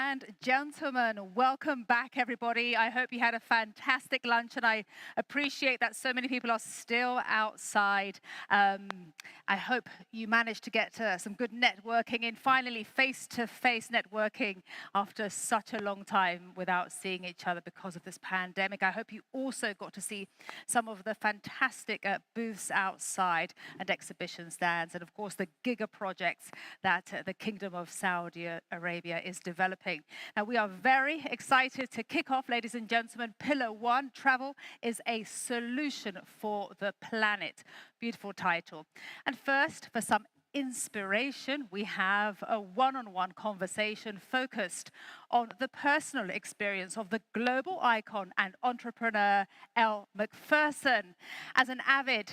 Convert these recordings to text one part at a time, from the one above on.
and gentlemen, welcome back, everybody. I hope you had a fantastic lunch, and I appreciate that so many people are still outside. I hope you managed to get some good networking in, finally face-to-face networking after such a long time without seeing each other because of this pandemic. I hope you also got to see some of the fantastic booths outside and exhibition stands, and of course the giga projects that the Kingdom of Saudi Arabia is developing. Now, we are very excited to kick off, ladies and gentlemen. Pillar 1, travel is a solution for the planet. Beautiful title. And first, for some inspiration, we have a one-on-one conversation focused on the personal experience of the global icon and entrepreneur Elle Macpherson. As an avid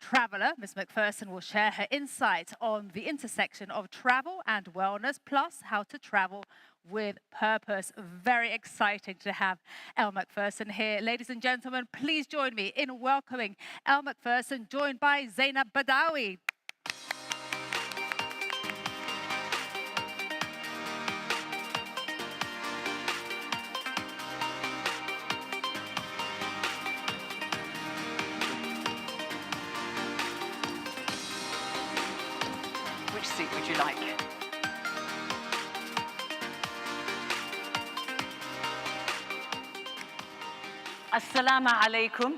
traveler, Ms. Macpherson will share her insights on the intersection of travel and wellness, plus how to travel with purpose. Very exciting to have Elle Macpherson here. Ladies and gentlemen, please join me in welcoming Elle Macpherson, joined by Zainab Badawi. Which seat would you like? Assalamu alaikum.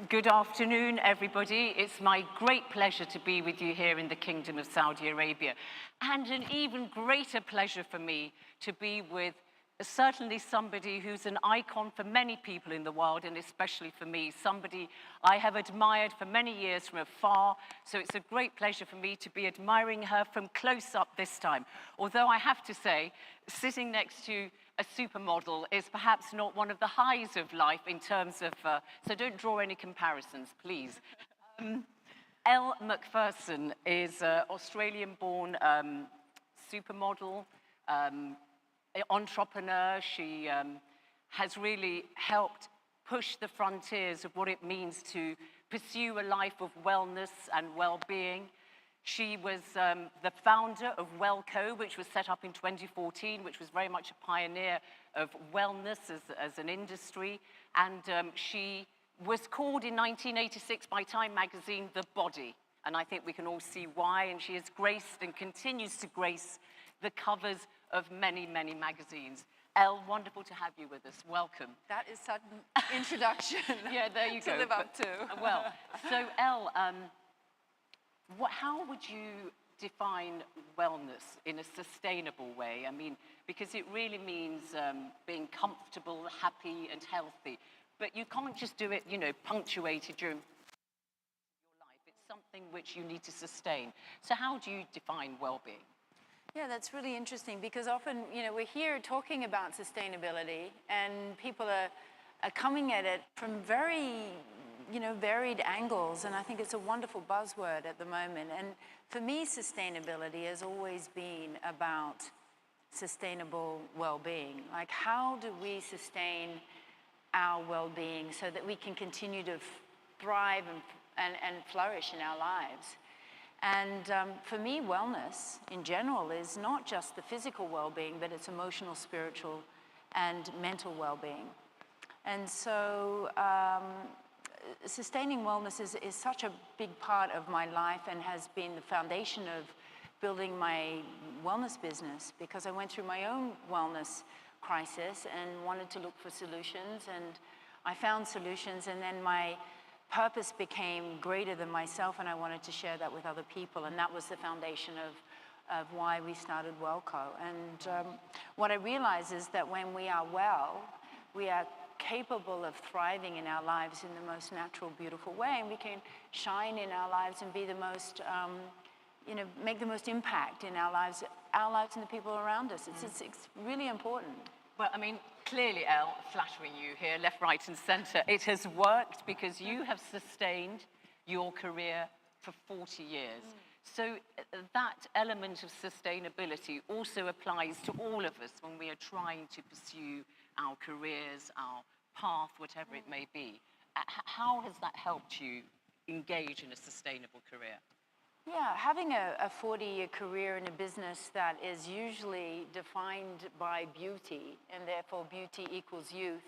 Good afternoon, everybody. It's my great pleasure to be with you here in the Kingdom of Saudi Arabia. And an even greater pleasure for me to be with certainly somebody who's an icon for many people in the world, and especially for me, somebody I have admired for many years from afar. So it's a great pleasure for me to be admiring her from close up this time. Although I have to say, sitting next to a supermodel is perhaps not one of the highs of life in terms of, so don't draw any comparisons, please. Elle Macpherson is an Australian-born supermodel, entrepreneur. She has really helped push the frontiers of what it means to pursue a life of wellness and well-being. She was the founder of WellCo, which was set up in 2014, which was very much a pioneer of wellness as an industry. And she was called in 1986 by Time magazine, The Body. And I think we can all see why. And she has graced and continues to grace the covers of many, many magazines. Elle, wonderful to have you with us. Welcome. That is such an introduction. Yeah, there you go. To live up to. Well, so Elle, how would you define wellness in a sustainable way? I mean, because it really means being comfortable, happy, and healthy. But you can't just do it, you know, punctuated during your life. It's something which you need to sustain. So how do you define well-being? Yeah, that's really interesting, because often, you know, we're here talking about sustainability, and people are coming at it from very, you know, varied angles, and I think it's a wonderful buzzword at the moment. And for me, sustainability has always been about sustainable well-being. Like, how do we sustain our well-being so that we can continue to thrive and flourish in our lives? And for me, wellness in general is not just the physical well-being, but it's emotional, spiritual, and mental well-being. And so sustaining wellness is such a big part of my life, and has been the foundation of building my wellness business, because I went through my own wellness crisis and wanted to look for solutions, and I found solutions, and then my purpose became greater than myself, and I wanted to share that with other people, and that was the foundation of why we started WellCo. And what I realized is that when we are well, we are capable of thriving in our lives in the most natural, beautiful way, and we can shine in our lives and be the most, you know, make the most impact in our lives and the people around us. It's really important. Well, I mean, clearly, Elle, flattering you here, left, right, and centre. It has worked because you have sustained your career for 40 years. So that element of sustainability also applies to all of us when we are trying to pursue our careers, our path, whatever it may be. How has that helped you engage in a sustainable career? Yeah, having a 40-year career in a business that is usually defined by beauty, and therefore beauty equals youth.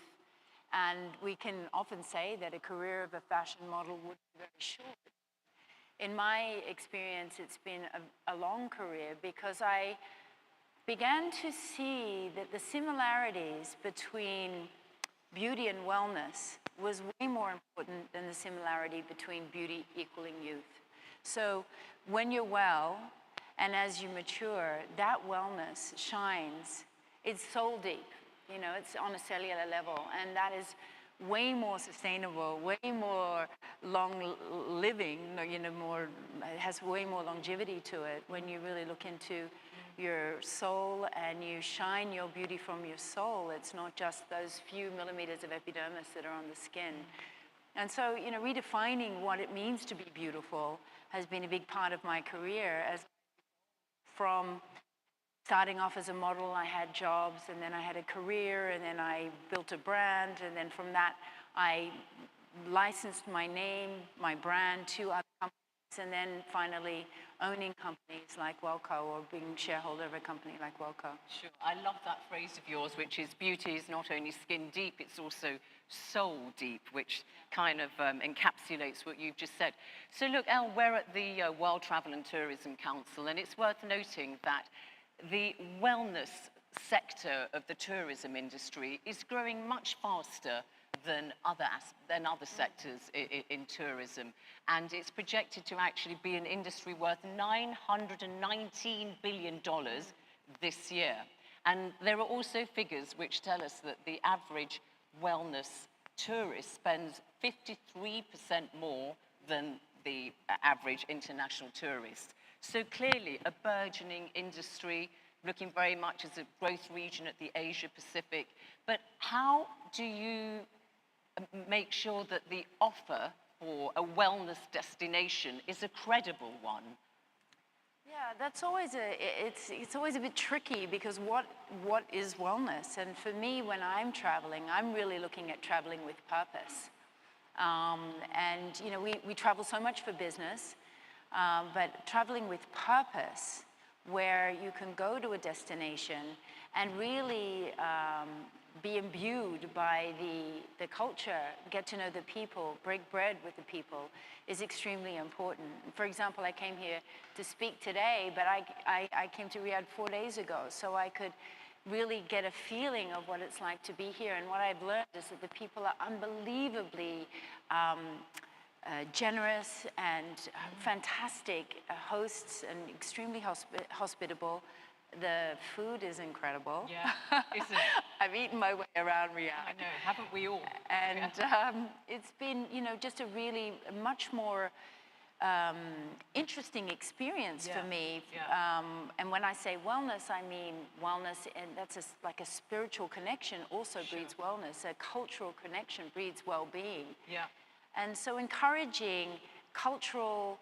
And we can often say that a career of a fashion model would be very short. In my experience, it's been a long career because I began to see that the similarities between beauty and wellness was way more important than the similarity between beauty equaling youth. So when you're well, and as you mature, that wellness shines. It's soul deep, you know, it's on a cellular level, and that is way more sustainable, way more long living, you know, it has way more longevity to it when you really look into your soul and you shine your beauty from your soul. It's not just those few millimeters of epidermis that are on the skin. And so, you know, redefining what it means to be beautiful has been a big part of my career. As from starting off as a model, I had jobs, and then I had a career, and then I built a brand, and then from that, I licensed my name, my brand to other companies, and then finally owning companies like Wellco, or being shareholder of a company like Wellco. Sure, I love that phrase of yours, which is beauty is not only skin deep, it's also soul deep, which kind of encapsulates what you've just said. So look, Elle, we're at the World Travel and Tourism Council, and it's worth noting that the wellness sector of the tourism industry is growing much faster than other sectors in tourism. And it's projected to actually be an industry worth $919 billion this year. And there are also figures which tell us that the average wellness tourist spends 53% more than the average international tourist. So clearly a burgeoning industry, looking very much as a growth region at the Asia Pacific. But how do you make sure that the offer for a wellness destination is a credible one? Yeah, that's always it's always a bit tricky, because what is wellness? And for me, when I'm traveling, I'm really looking at traveling with purpose. And you know, we travel so much for business, but traveling with purpose, where you can go to a destination and really be imbued by the culture, get to know the people, break bread with the people, is extremely important. For example, I came here to speak today, but I came to Riyadh 4 days ago, so I could really get a feeling of what it's like to be here. And what I've learned is that the people are unbelievably generous and fantastic hosts, and extremely hospitable. The food is incredible. Yeah, isn't it? I've eaten my way around Riyadh. I know, haven't we all? And it's been, you know, just a really much more interesting experience for me. Yeah. And when I say wellness, I mean wellness, and that's like a spiritual connection also breeds wellness. A cultural connection breeds well-being. Yeah. And so encouraging cultural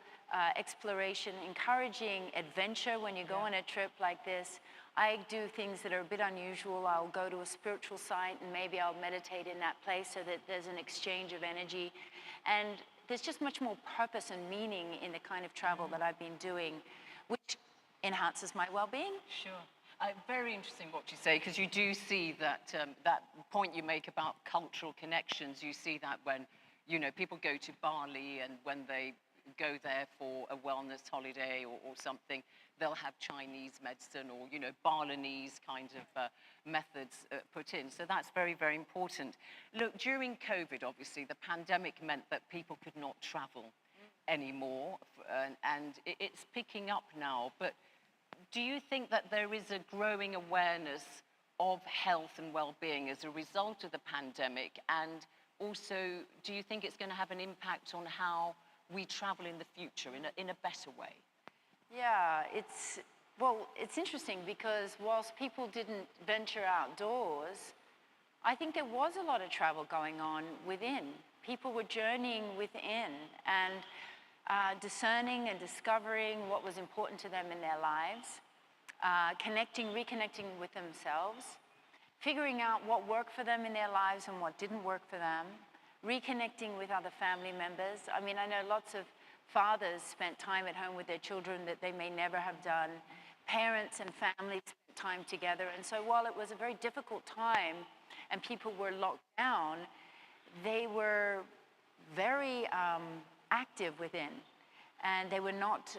exploration, encouraging adventure when you go on a trip like this. I do things that are a bit unusual. I'll go to a spiritual site and maybe I'll meditate in that place, so that there's an exchange of energy. And there's just much more purpose and meaning in the kind of travel that I've been doing, which enhances my well-being. Sure. Very interesting what you say, because you do see that that point you make about cultural connections. You see that when, you know, people go to Bali, and when they go there for a wellness holiday or something, they'll have Chinese medicine or, you know, Balinese kind of methods put in. So that's very, very important. Look, during COVID, obviously, the pandemic meant that people could not travel anymore, and it's picking up now. But do you think that there is a growing awareness of health and well-being as a result of the pandemic? And also, do you think it's going to have an impact on how we travel in the future in a better way? Yeah, it's interesting, because whilst people didn't venture outdoors, I think there was a lot of travel going on within. People were journeying within and discerning and discovering what was important to them in their lives, reconnecting with themselves, figuring out what worked for them in their lives and what didn't work for them, reconnecting with other family members. I mean, I know lots of Fathers spent time at home with their children that they may never have done. Parents and families spent time together. And so while it was a very difficult time and people were locked down, they were very active within. And they were not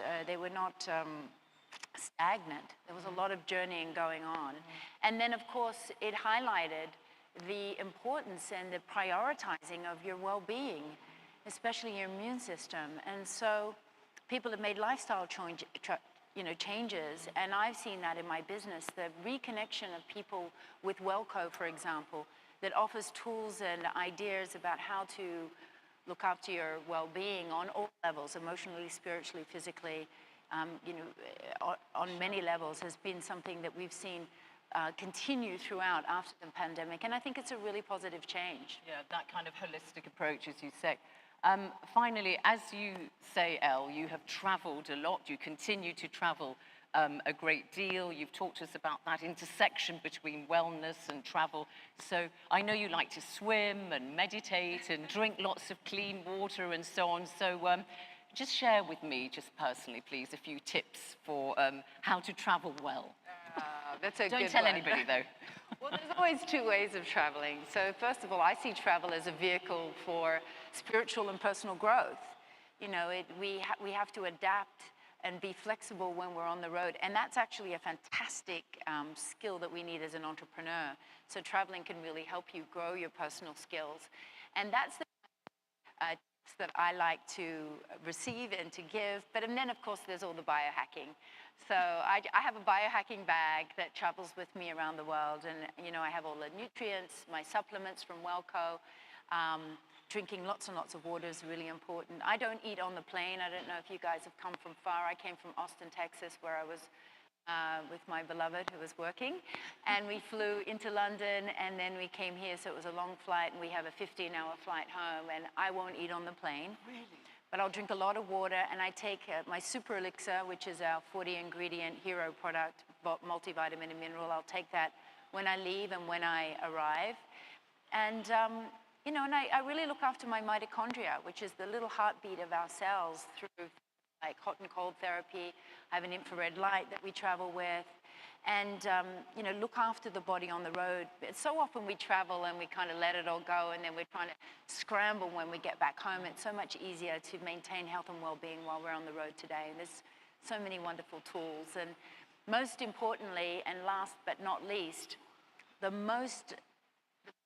stagnant. There was a lot of journeying going on. And then, of course, it highlighted the importance and the prioritizing of your well-being, especially your immune system. And so people have made lifestyle changes, and I've seen that in my business, the reconnection of people with Wellco, for example, that offers tools and ideas about how to look after your well-being on all levels, emotionally, spiritually, physically, on many levels, has been something that we've seen continue throughout after the pandemic. And I think it's a really positive change. Yeah, that kind of holistic approach, as you say. Finally, as you say, Elle, you have traveled a lot. You continue to travel a great deal. You've talked to us about that intersection between wellness and travel. So I know you like to swim and meditate and drink lots of clean water and so on. So just share with me, just personally, please, a few tips for how to travel well. That's a good Don't tell one. anybody, though. Well, there's always two ways of traveling. So first of all, I see travel as a vehicle for spiritual and personal growth. You know, we have to adapt and be flexible when we're on the road. And that's actually a fantastic skill that we need as an entrepreneur. So traveling can really help you grow your personal skills. And that's the tips that I like to receive and to give. But and then, of course, there's all the biohacking. So I have a biohacking bag that travels with me around the world. And, you know, I have all the nutrients, my supplements from Wellco. Drinking lots and lots of water is really important. I don't eat on the plane. I don't know if you guys have come from far. I came from Austin, Texas, where I was with my beloved who was working. And we flew into London, and then we came here. So it was a long flight, and we have a 15-hour flight home. And I won't eat on the plane. Really? But I'll drink a lot of water, and I take my Super Elixir, which is our 40-ingredient hero product, multivitamin and mineral. I'll take that when I leave and when I arrive. And you know, and I really look after my mitochondria, which is the little heartbeat of our cells through like hot and cold therapy. I have an infrared light that we travel with. And, you know, look after the body on the road. So often we travel and we kind of let it all go, and then we're trying to scramble when we get back home. It's so much easier to maintain health and well-being while we're on the road today. And there's so many wonderful tools. And most importantly, and last but not least, the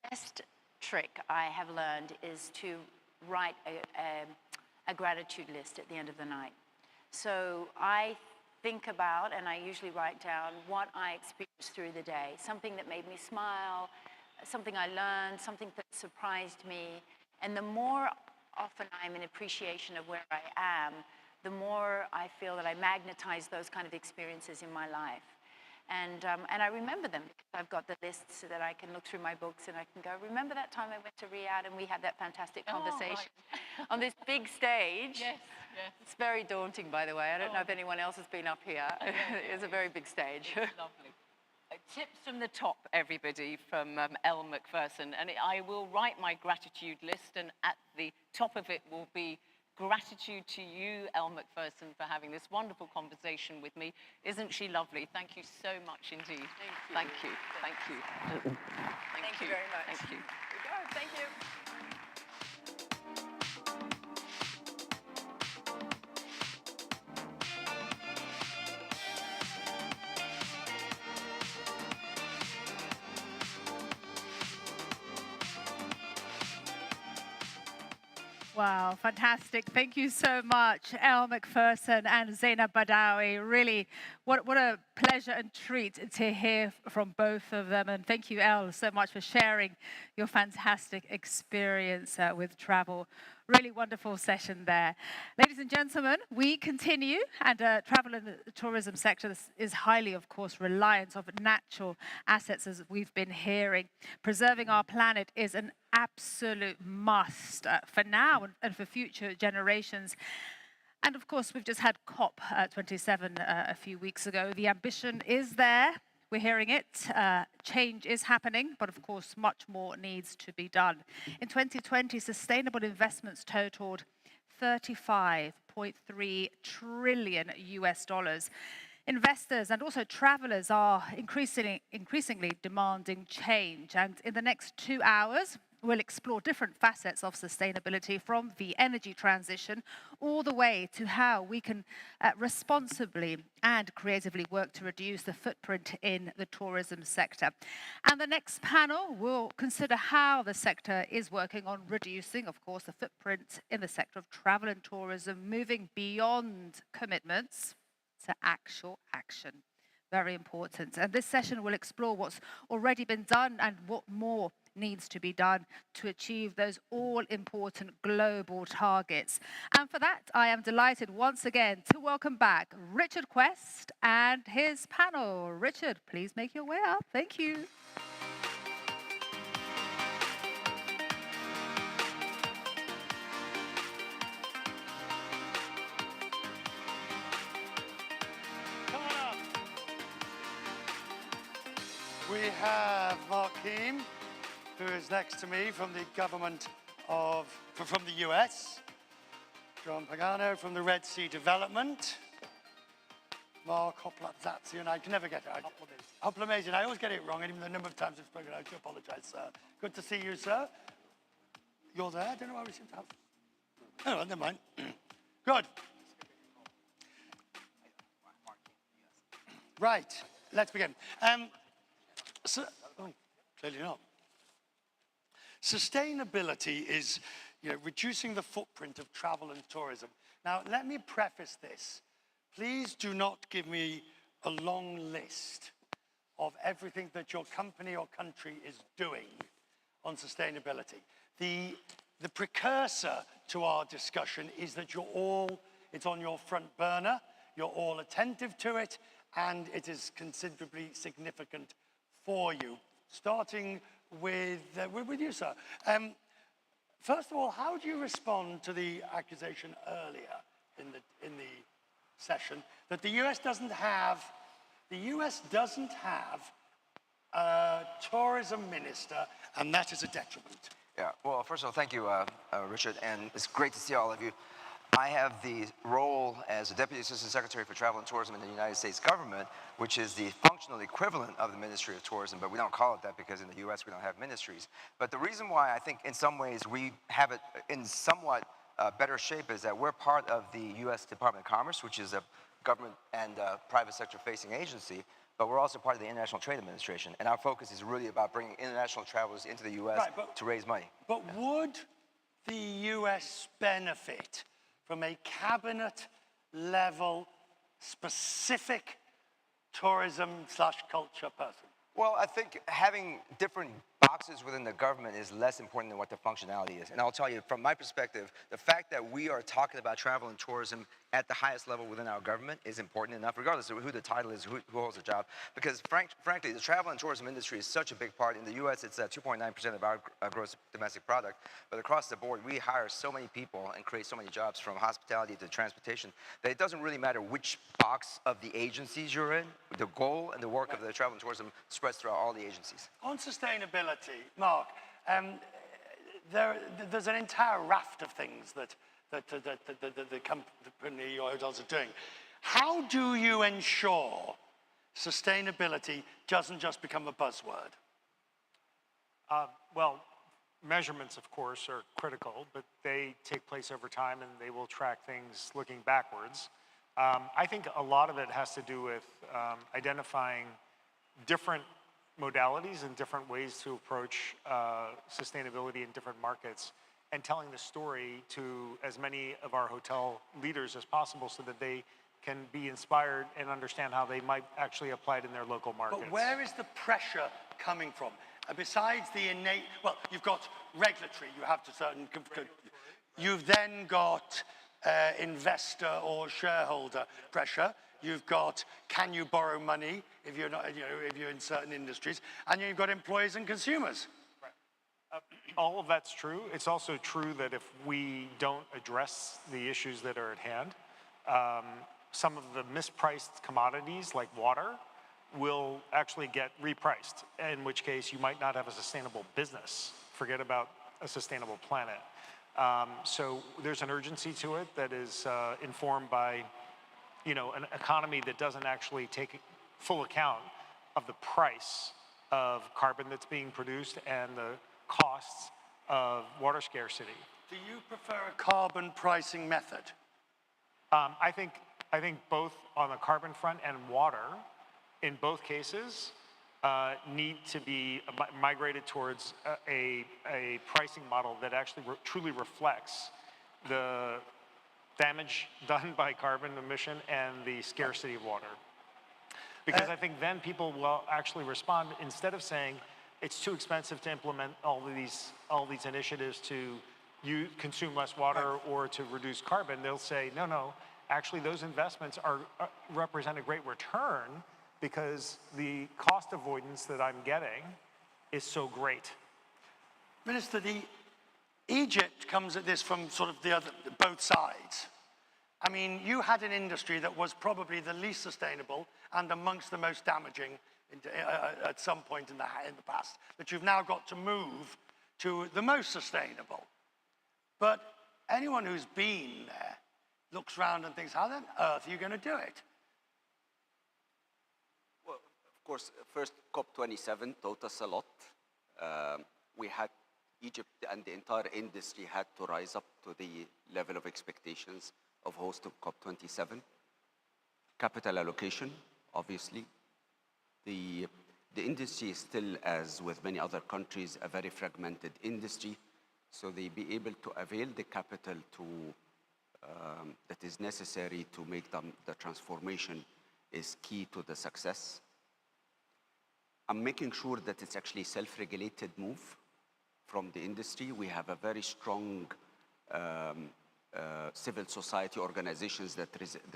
best trick I have learned is to write a gratitude list at the end of the night. So I think about, and I usually write down what I experienced through the day, something that made me smile, something I learned, something that surprised me. And the more often I'm in appreciation of where I am, the more I feel that I magnetize those kind of experiences in my life. And I remember them because I've got the lists so that I can look through my books and I can go, remember that time I went to Riyadh and we had that fantastic conversation on this big stage? Yes, yes. It's very daunting, by the way. I don't know if anyone else has been up here. It's a very big stage. It's lovely. Tips from the top, everybody, from Elle Macpherson. And I will write my gratitude list, and at the top of it will be gratitude to you, Elle Macpherson, for having this wonderful conversation with me. Isn't she lovely? Thank you so much indeed. Thank you. Thank you. Thank you. Thank you very much. Thank you. Here we go. Thank you. Wow, fantastic. Thank you so much, Elle Macpherson and Zainab Badawi. Really, what a pleasure and treat to hear from both of them. And thank you, Elle, so much for sharing your fantastic experience with travel. Really wonderful session there. Ladies and gentlemen, we continue, and travel and the tourism sector is highly, of course, reliant on natural assets, as we've been hearing. Preserving our planet is an absolute must for now and for future generations. And of course, we've just had COP27 a few weeks ago. The ambition is there. We're hearing it. Change is happening, but of course, much more needs to be done. In 2020, sustainable investments totaled 35.3 trillion US dollars. Investors and also travelers are increasingly demanding change. And in the next 2 hours, we'll explore different facets of sustainability, from the energy transition all the way to how we can responsibly and creatively work to reduce the footprint in the tourism sector. And the next panel will consider how the sector is working on reducing, of course, the footprint in the sector of travel and tourism, moving beyond commitments to actual action. Very important. And this session will explore what's already been done and what more needs to be done to achieve those all-important global targets. And for that, I am delighted once again to welcome back Richard Quest and his panel. Richard, please make your way up. Thank you. We have Mark Keane, who is next to me from the government from the US. John Pagano from the Red Sea Development. Mark Hoplazatzian, I can never get it. Hoplamazian, I always get it wrong, and even the number of times I've spoken, I do apologize, sir. Good to see you, sir. You're there? I don't know why we seem to have... Oh, well, never mind. Good. Right, let's begin. Clearly not. Sustainability is, reducing the footprint of travel and tourism. Now, let me preface this. Please do not give me a long list of everything that your company or country is doing on sustainability. The precursor to our discussion is that it's on your front burner, you're all attentive to it, and it is considerably significant for you. Starting with you, sir. First of all, how do you respond to the accusation earlier in the session that the US doesn't have a tourism minister, and that is a detriment? Yeah, well, first of all, thank you, Richard, and it's great to see all of you. I have the role as a Deputy Assistant Secretary for Travel and Tourism in the United States government, which is the functional equivalent of the Ministry of Tourism, but we don't call it that because in the US we don't have ministries. But the reason why I think in some ways we have it in somewhat better shape is that we're part of the US Department of Commerce, which is a government and private sector facing agency, but we're also part of the International Trade Administration, and our focus is really about bringing international travelers into the US to raise money. But would the US benefit from a cabinet-level, specific tourism/culture person? Well, I think having different boxes within the government is less important than what the functionality is. And I'll tell you, from my perspective, the fact that we are talking about travel and tourism at the highest level within our government is important enough, regardless of who the title is, who holds the job. Because frankly, the travel and tourism industry is such a big part. In the US, it's 2.9% of our gross domestic product. But across the board, we hire so many people and create so many jobs, from hospitality to transportation, that it doesn't really matter which box of the agencies you're in. The goal and the work of the travel and tourism spreads throughout all the agencies. On sustainability, Mark, there's an entire raft of things that the company or hotels are doing. How do you ensure sustainability doesn't just become a buzzword? Well, measurements, of course, are critical, but they take place over time and they will track things looking backwards. I think a lot of it has to do with identifying different modalities and different ways to approach sustainability in different markets, and telling the story to as many of our hotel leaders as possible so that they can be inspired and understand how they might actually apply it in their local markets. But where is the pressure coming from? Besides the innate, well, you've got regulatory, you have to certain, you've then got investor or shareholder pressure. You've got, can you borrow money if you're not, if you're in certain industries, and you've got employers and consumers. Right. All of that's true. It's also true that if we don't address the issues that are at hand, some of the mispriced commodities like water will actually get repriced, in which case you might not have a sustainable business. Forget about a sustainable planet. So there's an urgency to it that is informed by, an economy that doesn't actually take full account of the price of carbon that's being produced and the costs of water scarcity. Do you prefer a carbon pricing method? I think both on the carbon front and water, in both cases, need to be migrated towards a pricing model that actually truly reflects the damage done by carbon emission and the scarcity of water. Because I think then people will actually respond, instead of saying it's too expensive to implement all these initiatives to consume less water or to reduce carbon, they'll say, no, actually those investments represent a great return because the cost avoidance that I'm getting is so great. Minister, Egypt comes at this from sort of both sides. I mean, you had an industry that was probably the least sustainable and amongst the most damaging at some point in the past, that you've now got to move to the most sustainable. But anyone who's been there looks around and thinks, how on earth are you going to do it? Well, of course, first COP27 taught us a lot. We had Egypt and the entire industry had to rise up to the level of expectations of hosting COP27. Capital allocation, obviously. The industry is still, as with many other countries, a very fragmented industry. So they be able to avail the capital that is necessary to make the transformation is key to the success. I'm making sure that it's actually a self-regulated move from the industry. We have a very strong civil society organizations that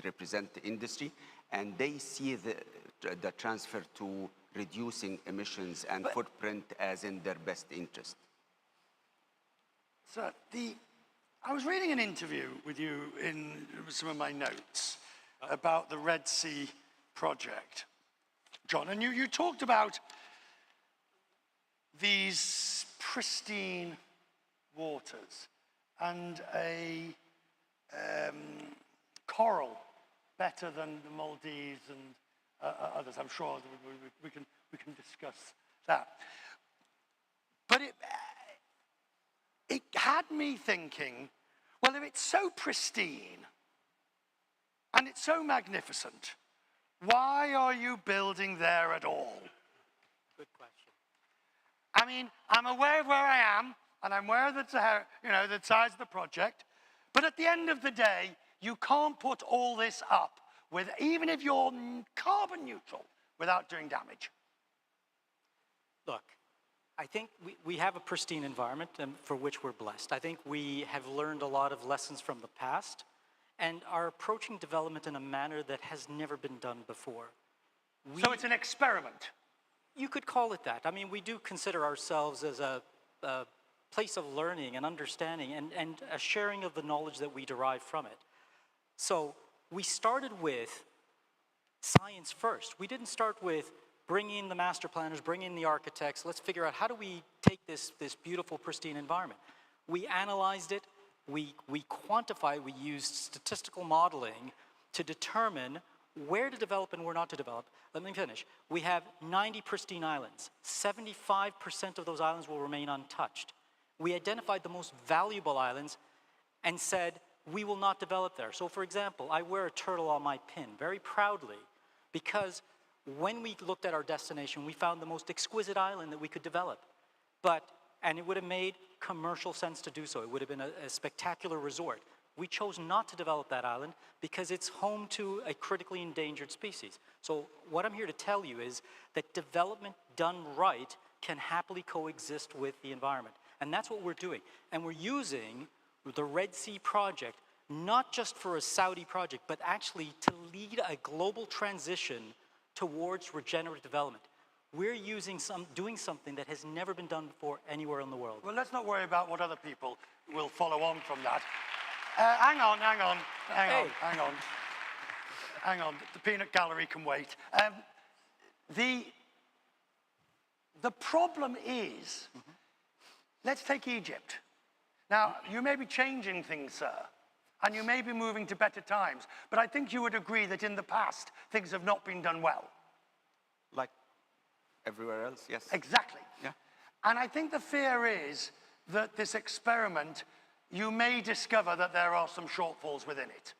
represent the industry, and they see the transfer to reducing emissions and footprint as in their best interest. So I was reading an interview with you in some of my notes about the Red Sea project, John, and you talked about these pristine waters and a coral better than the Maldives and others. I'm sure we can discuss that. But it had me thinking, well, if it's so pristine and it's so magnificent, why are you building there at all? Good question. I mean, I'm aware of where I am, and I'm aware of the size of the project, but at the end of the day, you can't put all this up even if you're carbon neutral, without doing damage. Look, I think we have a pristine environment for which we're blessed. I think we have learned a lot of lessons from the past and are approaching development in a manner that has never been done before. So it's an experiment? You could call it that. I mean, we do consider ourselves as a place of learning and understanding and a sharing of the knowledge that we derive from it. So we started with science first. We didn't start with bring in the master planners, bring in the architects, let's figure out how do we take this beautiful, pristine environment. We analyzed it, we quantified, we used statistical modeling to determine where to develop and where not to develop. Let me finish. We have 90 pristine islands. 75% of those islands will remain untouched. We identified the most valuable islands and said, we will not develop there. So for example, I wear a turtle on my pin very proudly because when we looked at our destination, we found the most exquisite island that we could develop. And it would have made commercial sense to do so. It would have been a spectacular resort. We chose not to develop that island because it's home to a critically endangered species. So what I'm here to tell you is that development done right can happily coexist with the environment. And that's what we're doing. And we're using the Red Sea project not just for a Saudi project, but actually to lead a global transition towards regenerative development. We're doing something that has never been done before anywhere in the world. Well, let's not worry about what other people will follow on from that. Hang on. The peanut gallery can wait. The problem is, let's take Egypt. Now, you may be changing things, sir, and you may be moving to better times, but I think you would agree that in the past, things have not been done well. Like everywhere else, yes. Exactly. Yeah. And I think the fear is that this experiment, you may discover that there are some shortfalls within it.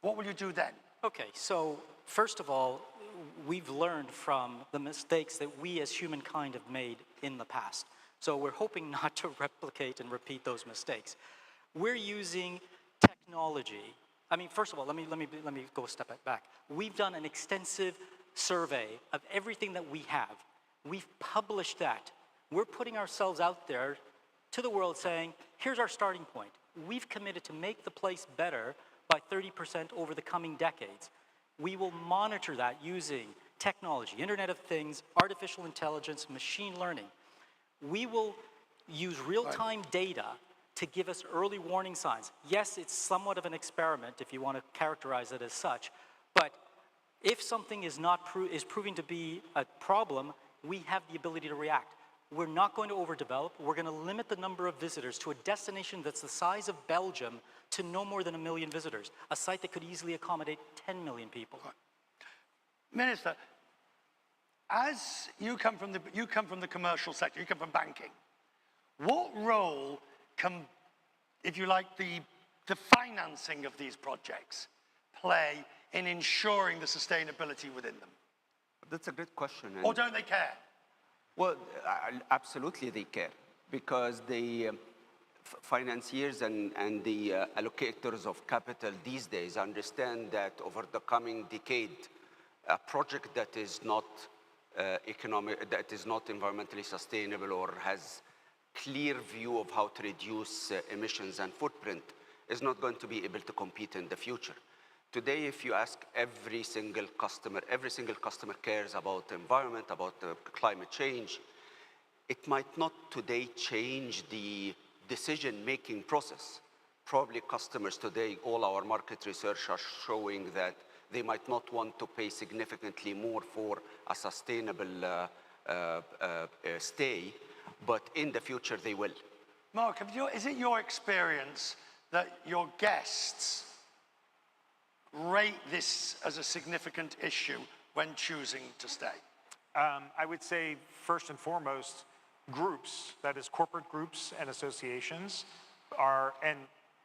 What will you do then? Okay, so first of all, we've learned from the mistakes that we as humankind have made in the past. So we're hoping not to replicate and repeat those mistakes. We're using technology. I mean, first of all, let me go a step back. We've done an extensive survey of everything that we have. We've published that. We're putting ourselves out there to the world saying, here's our starting point. We've committed to make the place better by 30% over the coming decades. We will monitor that using technology, Internet of Things, artificial intelligence, machine learning. We will use real-time data to give us early warning signs. Yes, it's somewhat of an experiment if you want to characterize it as such, but if something is proving to be a problem, we have the ability to react. We're not going to overdevelop. We're going to limit the number of visitors to a destination that's the size of Belgium to no more than 1 million visitors, a site that could easily accommodate 10 million people. Minister, as you come from the commercial sector, you come from banking, what role can, if you like, the financing of these projects play in ensuring the sustainability within them? That's a good question. Or don't they care? Well, absolutely they care, because the financiers and the allocators of capital these days understand that over the coming decade, a project that is not that is not environmentally sustainable or has clear view of how to reduce emissions and footprint is not going to be able to compete in the future. Today, if you ask every single customer cares about the environment, about climate change. It might not today change the decision-making process. Probably customers today, all our market research are showing that they might not want to pay significantly more for a sustainable stay, but in the future they will. Mark, is it your experience that your guests rate this as a significant issue when choosing to stay? I would say, first and foremost, groups, that is corporate groups and associations, and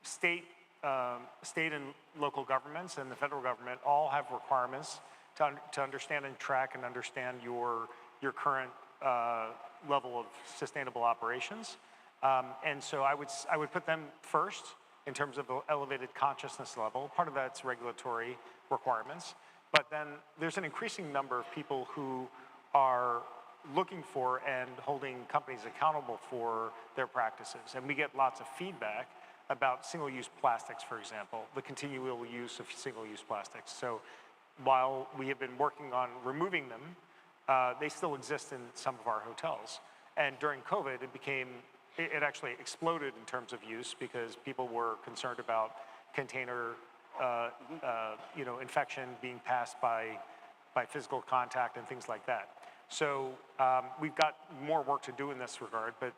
state and local governments and the federal government all have requirements to understand and track and understand your current level of sustainable operations. And so I would put them first in terms of the elevated consciousness level. Part of that's regulatory requirements. But then there's an increasing number of people who are looking for and holding companies accountable for their practices. And we get lots of feedback about single-use plastics, for example, the continual use of single-use plastics. So while we have been working on removing them, they still exist in some of our hotels. And during COVID, it actually exploded in terms of use because people were concerned about container infection being passed by physical contact and things like that. So we've got more work to do in this regard, but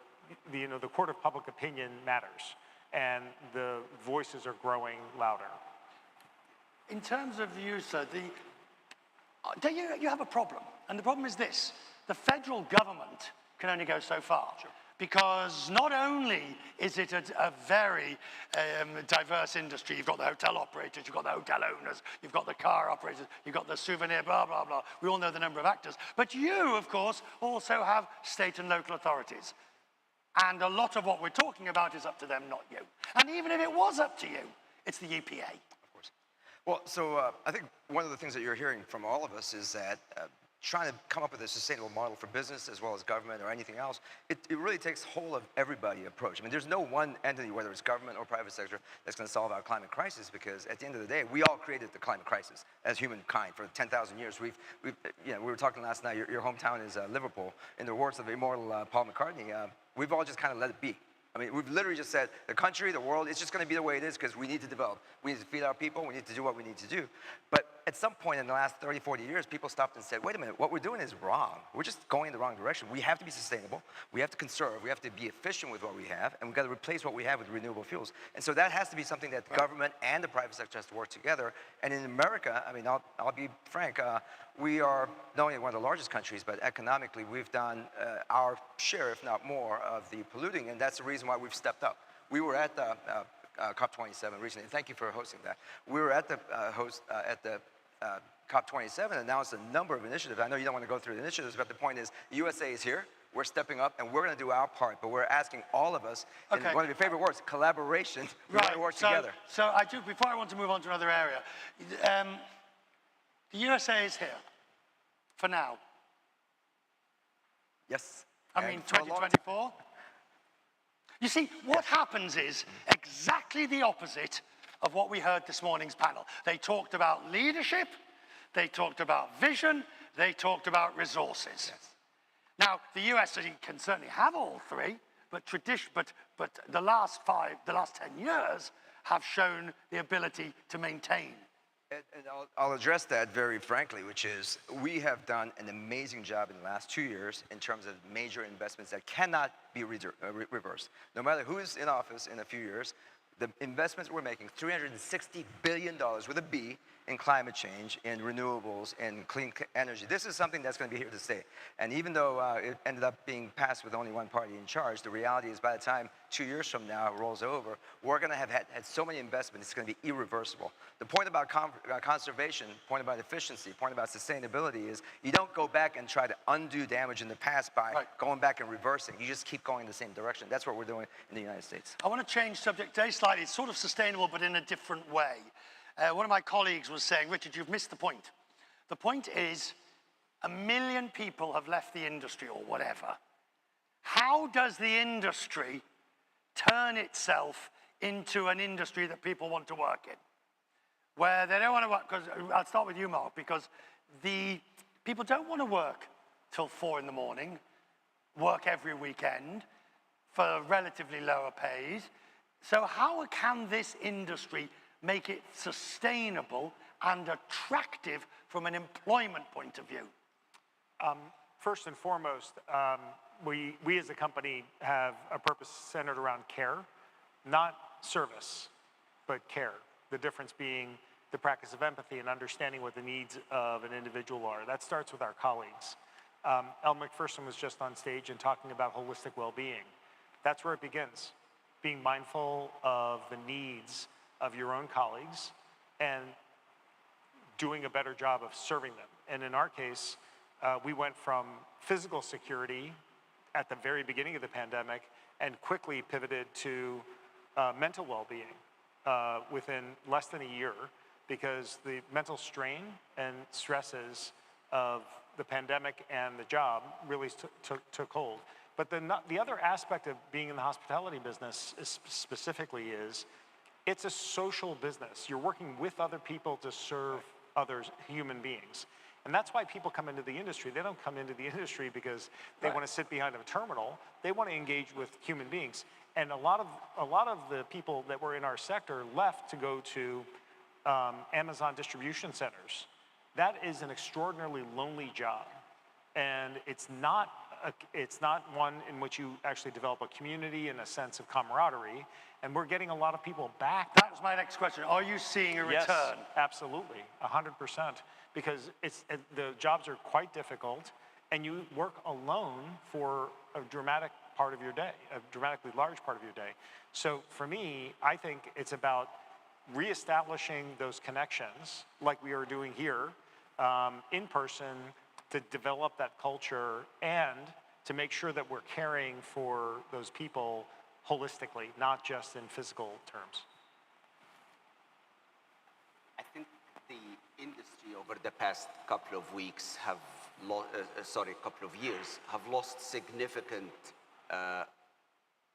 the court of public opinion matters, and the voices are growing louder. In terms of you, sir, you have a problem, and the problem is this: the federal government can only go so far. Sure. Because not only is it a very diverse industry, you've got the hotel operators, you've got the hotel owners, you've got the car operators, you've got the souvenir, blah, blah, blah. We all know the number of actors. But you, of course, also have state and local authorities. And a lot of what we're talking about is up to them, not you. And even if it was up to you, it's the EPA. Of course. Well, so I think one of the things that you're hearing from all of us is that trying to come up with a sustainable model for business as well as government or anything else, it really takes whole of everybody approach. I mean, there's no one entity, whether it's government or private sector, that's going to solve our climate crisis, because at the end of the day, we all created the climate crisis as humankind for 10,000 years. We were talking last night, your hometown is Liverpool. In the words of the immortal Paul McCartney, we've all just kind of let it be. I mean, we've literally just said, the country, the world, it's just going to be the way it is because we need to develop. We need to feed our people, we need to do what we need to do. But at some point in the last 30, 40 years, people stopped and said, wait a minute, what we're doing is wrong. We're just going in the wrong direction. We have to be sustainable. We have to conserve. We have to be efficient with what we have. And we've got to replace what we have with renewable fuels. And so that has to be something that the government and the private sector has to work together. And in America, I mean, I'll be frank, we are not only one of the largest countries, but economically, we've done our share, if not more, of the polluting. And that's the reason why we've stepped up. We were at the COP27 recently. Thank you for hosting that. We were at the COP27 announced a number of initiatives. I know you don't want to go through the initiatives, but the point is, the USA is here. We're stepping up, and we're going to do our part. But we're asking all of us, and one of your favorite words, collaboration. We want to work together. So I do. Before I want to move on to another area, the USA is here for now. Yes. I mean, 2024. You see, what happens is exactly the opposite of what we heard this morning's panel. They talked about leadership, they talked about vision, they talked about resources. Yes. Now, the US can certainly have all three, but the last 10 years have shown the ability to maintain. And I'll address that very frankly, which is we have done an amazing job in the last 2 years in terms of major investments that cannot be reversed. No matter who's in office in a few years, the investments we're making, $360 billion with a B in climate change, in renewables, in clean energy. This is something that's going to be here to stay. And even though it ended up being passed with only one party in charge, the reality is by the time 2 years from now it rolls over, we're going to have had so many investments, it's going to be irreversible. The point about conservation, point about efficiency, point about sustainability is you don't go back and try to undo damage in the past by going back and reversing. You just keep going in the same direction. That's what we're doing in the United States. I want to change subject today slightly. It's sort of sustainable, but in a different way. One of my colleagues was saying, Richard, you've missed the point. The point is 1 million people have left the industry or whatever. How does the industry turn itself into an industry that people want to work in? Where they don't want to work, because I'll start with you, Mark, because the people don't want to work till 4 in the morning, work every weekend for relatively lower pays. So how can this industry make it sustainable and attractive from an employment point of view? First and foremost, we as a company have a purpose centered around care, not service, but care. The difference being the practice of empathy and understanding what the needs of an individual are. That starts with our colleagues. Elle McPherson was just on stage and talking about holistic well-being. That's where it begins, being mindful of the needs of your own colleagues and doing a better job of serving them. And in our case, we went from physical security at the very beginning of the pandemic and quickly pivoted to mental well-being within less than a year, because the mental strain and stresses of the pandemic and the job really took hold. But the other aspect of being in the hospitality business specifically is it's a social business. You're working with other people to serve others, human beings. And that's why people come into the industry. They don't come into the industry because they want to sit behind a terminal. They want to engage with human beings. And a lot of the people that were in our sector left to go to Amazon distribution centers. That is an extraordinarily lonely job. And it's not one in which you actually develop a community and a sense of camaraderie. And we're getting a lot of people back. That was my next question. Are you seeing a return? Yes, absolutely, 100%. Because the jobs are quite difficult, and you work alone for a dramatic part of your day, a dramatically large part of your day. So for me, I think it's about reestablishing those connections, like we are doing here, in person, to develop that culture and to make sure that we're caring for those people holistically, not just in physical terms. I think the industry over the past couple of weeks couple of years have lost significant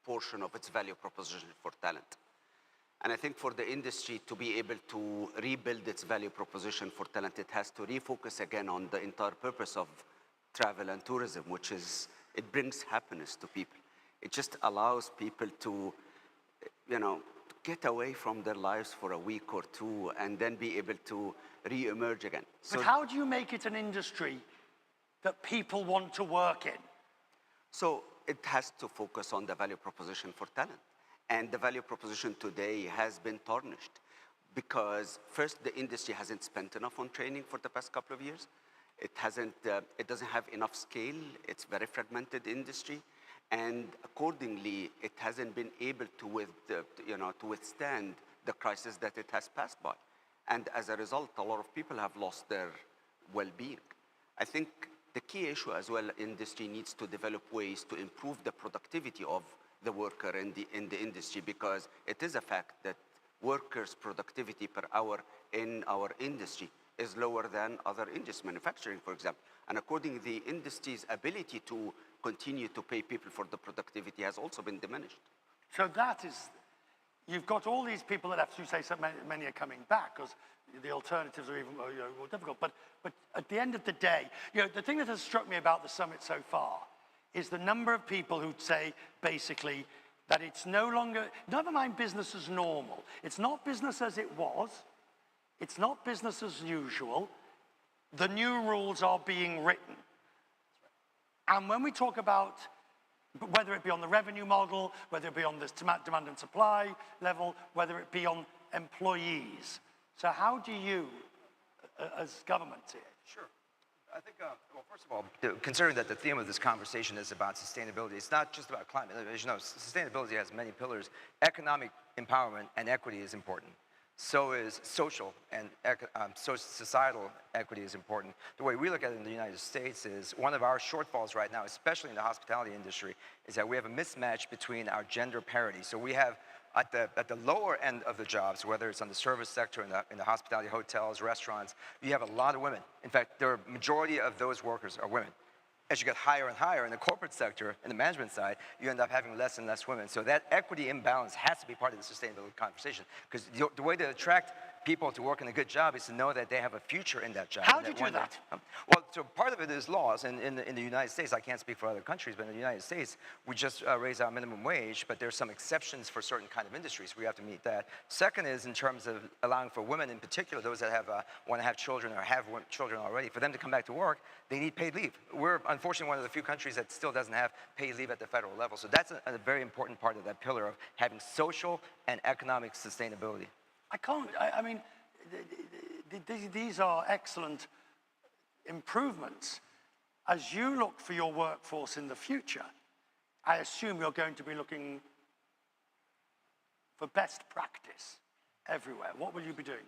portion of its value proposition for talent. And I think for the industry to be able to rebuild its value proposition for talent, it has to refocus again on the entire purpose of travel and tourism, which is it brings happiness to people. It just allows people to, get away from their lives for a week or two and then be able to re-emerge again. But how do you make it an industry that people want to work in? So it has to focus on the value proposition for talent. And the value proposition today has been tarnished because first, the industry hasn't spent enough on training for the past couple of years. It doesn't have enough scale. It's very fragmented industry. And accordingly, it hasn't been able to withstand the crisis that it has passed by. And as a result, a lot of people have lost their well-being. I think the key issue as well, industry needs to develop ways to improve the productivity of the worker in the industry, because it is a fact that workers' productivity per hour in our industry is lower than other industries, manufacturing, for example. And accordingly, the industry's ability to continue to pay people for the productivity has also been diminished. So that is, you've got all these people that have to say so many are coming back because the alternatives are even more difficult. But at the end of the day, the thing that has struck me about the summit so far is the number of people who say basically that it's no longer, never mind business as normal. It's not business as it was. It's not business as usual. The new rules are being written. And when we talk about, whether it be on the revenue model, whether it be on this demand and supply level, whether it be on employees. So how do you, as government, see it? Sure. I think, well, first of all, considering that the theme of this conversation is about sustainability, it's not just about climate. As you know, sustainability has many pillars. Economic empowerment and equity is important. So is social and societal equity is important. The way we look at it in the United States is one of our shortfalls right now, especially in the hospitality industry, is that we have a mismatch between our gender parity. So we have at the lower end of the jobs, whether it's on the service sector, in the hospitality, hotels, restaurants, you have a lot of women. In fact, the majority of those workers are women. As you get higher and higher in the corporate sector, in the management side, you end up having less and less women. So that equity imbalance has to be part of the sustainability conversation, because the way to attract people to work in a good job is to know that they have a future in that job. How do you do that? Well, so part of it is laws. In the United States, I can't speak for other countries, but in the United States, we just raise our minimum wage, but there's some exceptions for certain kind of industries. We have to meet that. Second is in terms of allowing for women in particular, those that want to have children or have children already, for them to come back to work, they need paid leave. We're unfortunately one of the few countries that still doesn't have paid leave at the federal level. So that's a very important part of that pillar of having social and economic sustainability. I mean, these are excellent improvements. As you look for your workforce in the future, I assume you're going to be looking for best practice everywhere. What will you be doing?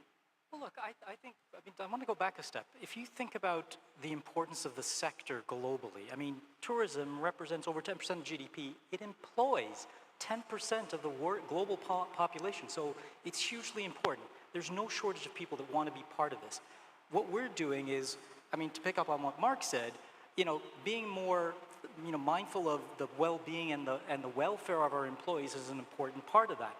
Well, look, I want to go back a step. If you think about the importance of the sector globally, I mean, tourism represents over 10% of GDP. It employs 10% of the global population, so it's hugely important. There's no shortage of people that want to be part of this. What we're doing is, I mean, to pick up on what Mark said, being more, mindful of the well-being and the welfare of our employees is an important part of that.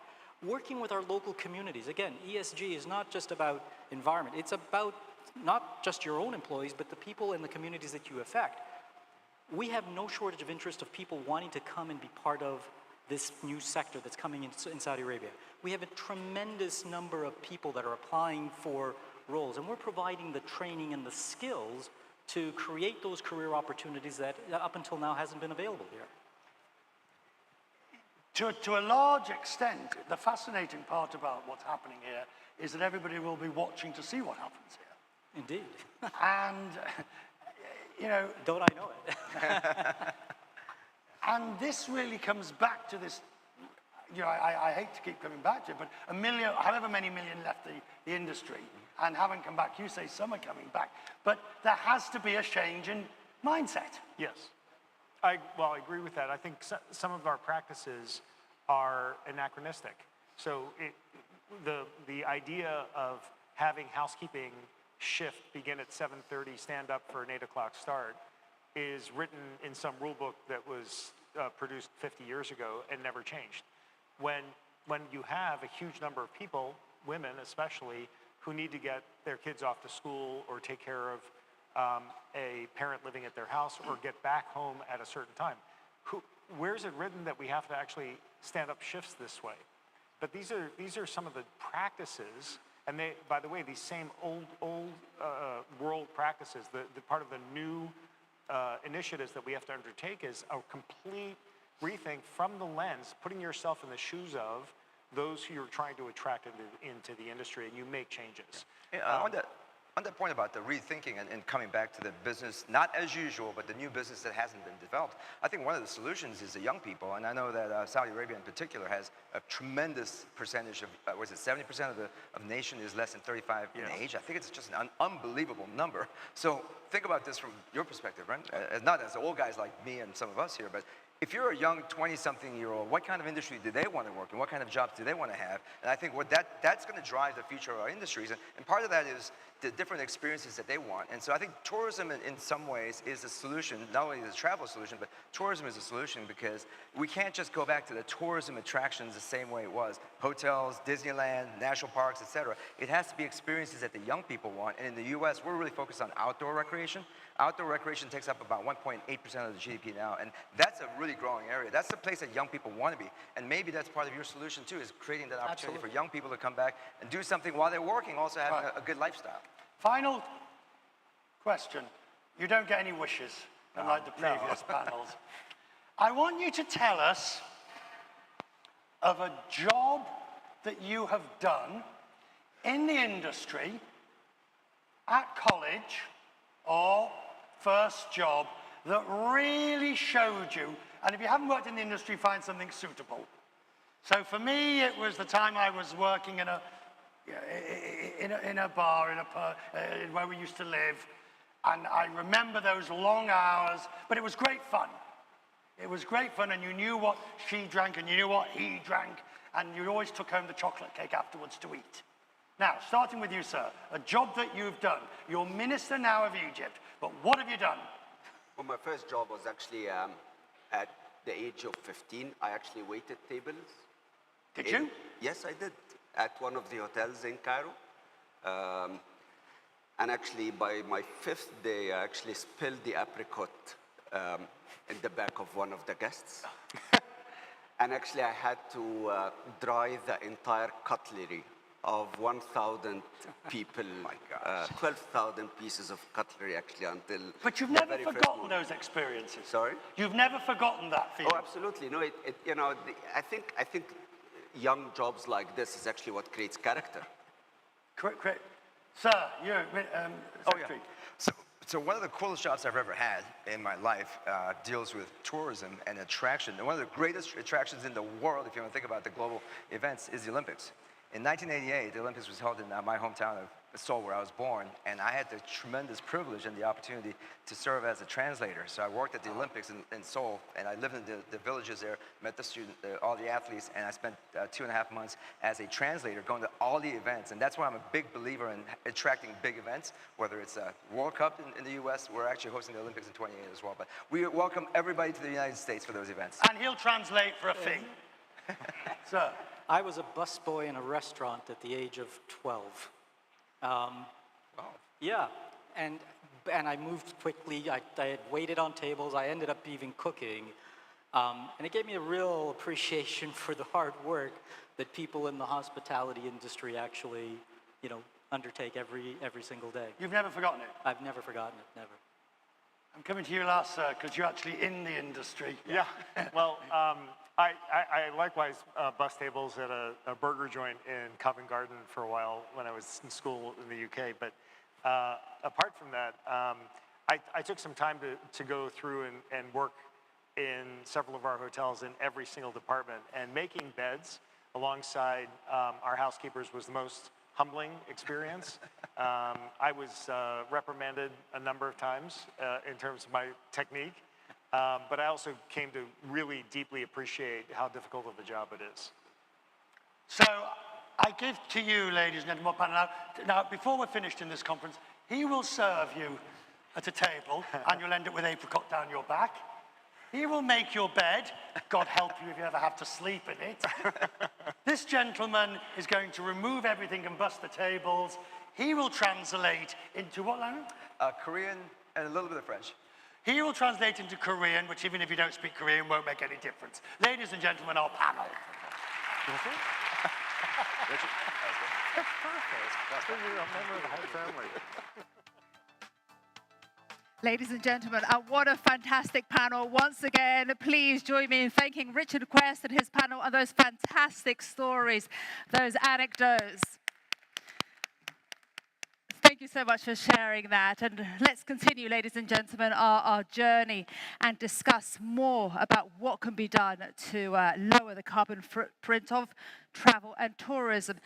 Working with our local communities. Again, ESG is not just about environment. It's about not just your own employees, but the people in the communities that you affect. We have no shortage of interest of people wanting to come and be part of this new sector that's coming in Saudi Arabia. We have a tremendous number of people that are applying for roles, and we're providing the training and the skills to create those career opportunities that up until now hasn't been available here. To a large extent, the fascinating part about what's happening here is that everybody will be watching to see what happens here. Indeed. And, Don't I know it? And this really comes back to this, I hate to keep coming back to it, but however many million left the industry and haven't come back. You say some are coming back, but there has to be a change in mindset. Yes. I agree with that. I think some of our practices are anachronistic. So the idea of having housekeeping shift begin at 7:30, stand up for an 8 o'clock start, is written in some rule book that was produced 50 years ago and never changed. When you have a huge number of people, women especially, who need to get their kids off to school or take care of a parent living at their house or get back home at a certain time, where's it written that we have to actually stand up shifts this way? But these are some of the practices, and they, by the way, these same old world practices, the part of the new initiatives that we have to undertake is a complete rethink from the lens, putting yourself in the shoes of those who you're trying to attract into the industry, and you make changes. Yeah, on that point about the rethinking and coming back to the business, not as usual, but the new business that hasn't been developed, I think one of the solutions is the young people. And I know that Saudi Arabia in particular has a tremendous percentage of, was it 70% of the nation is less than 35 in age? I think it's just an unbelievable number. So think about this from your perspective, right? Not as old guys like me and some of us here, but if you're a young 20-something-year-old, what kind of industry do they want to work in? What kind of jobs do they want to have? And I think that's going to drive the future of our industries. And part of that is the different experiences that they want. And so I think tourism in some ways is a solution. Not only is a travel solution, but tourism is a solution because we can't just go back to the tourism attractions the same way it was. Hotels, Disneyland, national parks, etc. It has to be experiences that the young people want. And in the US, we're really focused on outdoor recreation. Outdoor recreation takes up about 1.8% of the GDP now, and that's a really growing area. That's the place that young people want to be. And maybe that's part of your solution too, is creating that opportunity for young people to come back and do something while they're working, also having a good lifestyle. Final question. You don't get any wishes, unlike the previous panels. I want you to tell us of a job that you have done in the industry, at college, or first job that really showed you, and if you haven't worked in the industry, find something suitable. So for me, it was the time I was working in a bar, where we used to live, and I remember those long hours, but it was great fun. It was great fun, and you knew what she drank, and you knew what he drank, and you always took home the chocolate cake afterwards to eat. Now, starting with you, sir, a job that you've done. You're Minister now of Egypt, but what have you done? Well, my first job was actually at the age of 15. I actually waited tables. Did you? Yes, I did, at one of the hotels in Cairo. And actually, by my 5th day, I actually spilled the apricot in the back of one of the guests. And actually, I had to dry the entire cutlery of 1,000 people, 12,000 pieces of cutlery actually until. But you've never forgotten those experiences. Sorry? You've never forgotten that feeling. Oh, absolutely. No, you know, I think young jobs like this is actually what creates character. Correct. Sir, you're Secretary. So one of the coolest jobs I've ever had in my life deals with tourism and attraction. And one of the greatest attractions in the world, if you want to think about the global events, is the Olympics. In 1988, the Olympics was held in my hometown of Seoul, where I was born, and I had the tremendous privilege and the opportunity to serve as a translator. So I worked at the Olympics in Seoul, and I lived in the villages there, met the all the athletes, and I spent 2.5 months as a translator going to all the events. And that's why I'm a big believer in attracting big events, whether it's a World Cup in the US. We're actually hosting the Olympics in 28 as well. But we welcome everybody to the United States for those events. And he'll translate for a fee. Sir. I was a busboy in a restaurant at the age of 12. Wow. Yeah, and I moved quickly. I had waited on tables. I ended up even cooking. And it gave me a real appreciation for the hard work that people in the hospitality industry actually, undertake every single day. You've never forgotten it? I've never forgotten it, never. I'm coming to you last, sir, because you're actually in the industry. Yeah, well, I likewise bus tables at a burger joint in Covent Garden for a while when I was in school in the UK. But apart from that, I took some time to go through and work in several of our hotels in every single department. And making beds alongside our housekeepers was the most humbling experience. I was reprimanded a number of times in terms of my technique. But I also came to really deeply appreciate how difficult of a job it is. So I give to you, ladies and gentlemen, now before we're finished in this conference, he will serve you at a table and you'll end up with apricot down your back. He will make your bed. God help you if you ever have to sleep in it. This gentleman is going to remove everything and bust the tables. He will translate into what language? Korean and a little bit of French. He will translate into Korean, which even if you don't speak Korean won't make any difference. Ladies and gentlemen, our panel. Richard? Perfect. So you're a member of the Hyde family. Ladies and gentlemen, what a fantastic panel. Once again, please join me in thanking Richard Quest and his panel and those fantastic stories, those anecdotes. Thank you so much for sharing that. And let's continue, ladies and gentlemen, our journey and discuss more about what can be done to lower the carbon footprint of travel and tourism.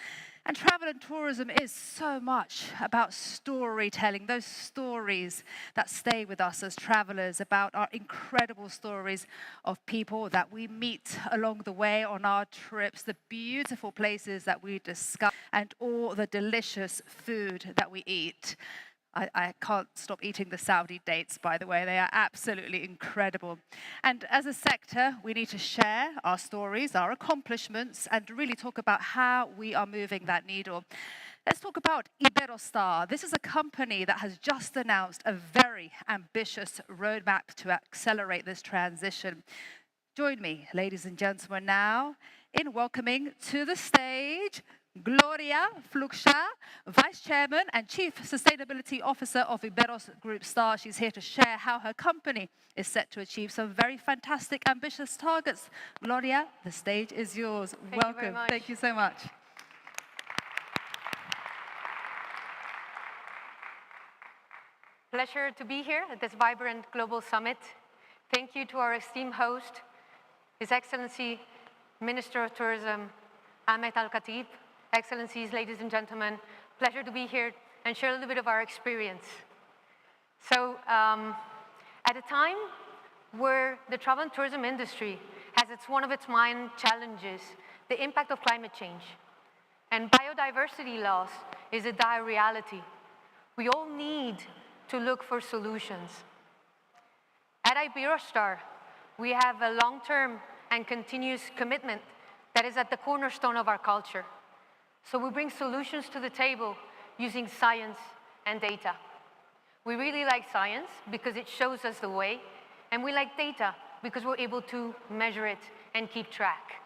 And travel and tourism is so much about storytelling, those stories that stay with us as travelers, about our incredible stories of people that we meet along the way on our trips, the beautiful places that we discover, and all the delicious food that we eat. I can't stop eating the Saudi dates, by the way. They are absolutely incredible. And as a sector, we need to share our stories, our accomplishments, and really talk about how we are moving that needle. Let's talk about Iberostar. This is a company that has just announced a very ambitious roadmap to accelerate this transition. Join me, ladies and gentlemen, now in welcoming to the stage Gloria Fluxha, Vice Chairman and Chief Sustainability Officer of Iberos Group Star. She's here to share how her company is set to achieve some very fantastic, ambitious targets. Gloria, the stage is yours. Welcome. Thank you very much. Thank you so much. Pleasure to be here at this vibrant global summit. Thank you to our esteemed host, His Excellency Minister of Tourism, Ahmed Al-Khatib. Excellencies, ladies and gentlemen, pleasure to be here and share a little bit of our experience. So, at a time where the travel and tourism industry has one of its main challenges, the impact of climate change, and biodiversity loss is a dire reality, we all need to look for solutions. At Iberostar, we have a long-term and continuous commitment that is at the cornerstone of our culture. So we bring solutions to the table using science and data. We really like science because it shows us the way, and we like data because we're able to measure it and keep track.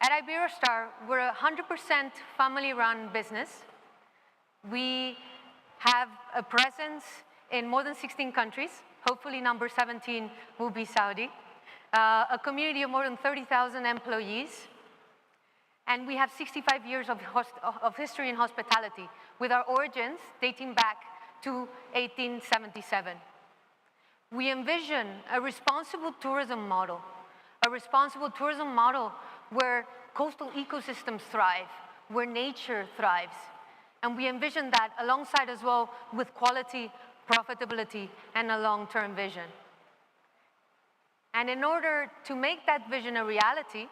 At Iberostar, we're a 100% family-run business. We have a presence in more than 16 countries. Hopefully number 17 will be Saudi. A community of more than 30,000 employees. And we have 65 years of history in hospitality, with our origins dating back to 1877. We envision a responsible tourism model where coastal ecosystems thrive, where nature thrives. And we envision that alongside as well with quality, profitability, and a long-term vision. And in order to make that vision a reality,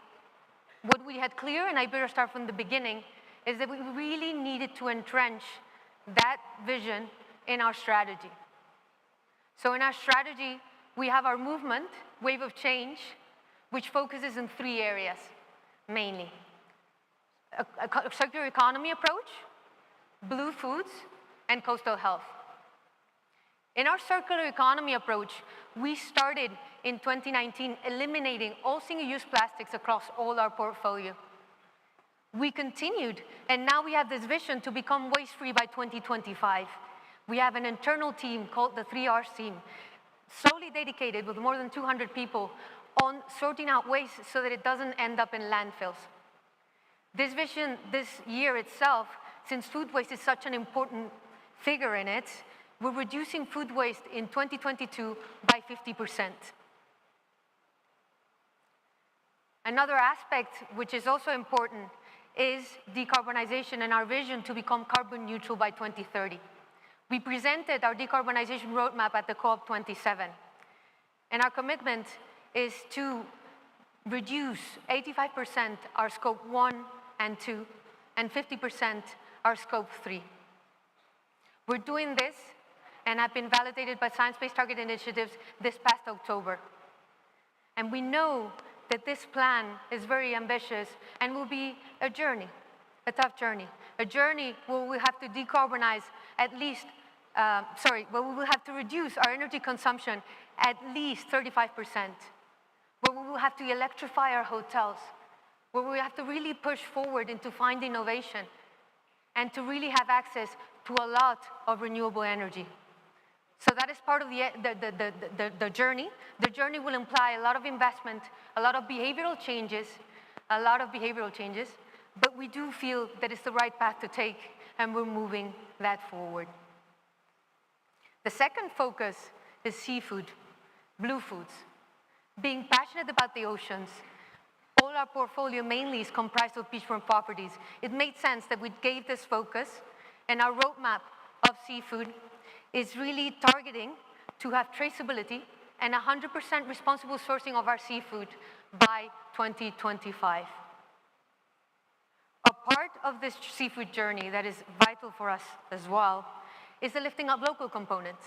what we had clear in Iberostar from the beginning is that we really needed to entrench that vision in our strategy. So in our strategy, we have our movement, Wave of Change, which focuses in 3 areas, mainly. A circular economy approach, blue foods, and coastal health. In our circular economy approach, we started in 2019 eliminating all single-use plastics across all our portfolio. We continued, and now we have this vision to become waste-free by 2025. We have an internal team called the 3R's team, solely dedicated with more than 200 people on sorting out waste so that it doesn't end up in landfills. This vision, this year itself, since food waste is such an important figure in it, we're reducing food waste in 2022 by 50%. Another aspect which is also important is decarbonization and our vision to become carbon neutral by 2030. We presented our decarbonization roadmap at the COP27, and our commitment is to reduce 85% our scope 1 and 2, and 50% our scope 3. We're doing this and have been validated by Science-Based Target Initiatives this past October. And we know that this plan is very ambitious and will be a journey, a tough journey. A journey where we have to decarbonize at least, where we will have to reduce our energy consumption at least 35%, where we will have to electrify our hotels, where we have to really push forward and to find innovation and to really have access to a lot of renewable energy. So that is part of the journey. The journey will imply a lot of investment, a lot of behavioral changes, but we do feel that it's the right path to take, and we're moving that forward. The second focus is seafood, blue foods. Being passionate about the oceans, all our portfolio mainly is comprised of beachfront properties. It made sense that we gave this focus, and our roadmap of seafood is really targeting to have traceability and 100% responsible sourcing of our seafood by 2025. A part of this seafood journey that is vital for us as well is the lifting up local component,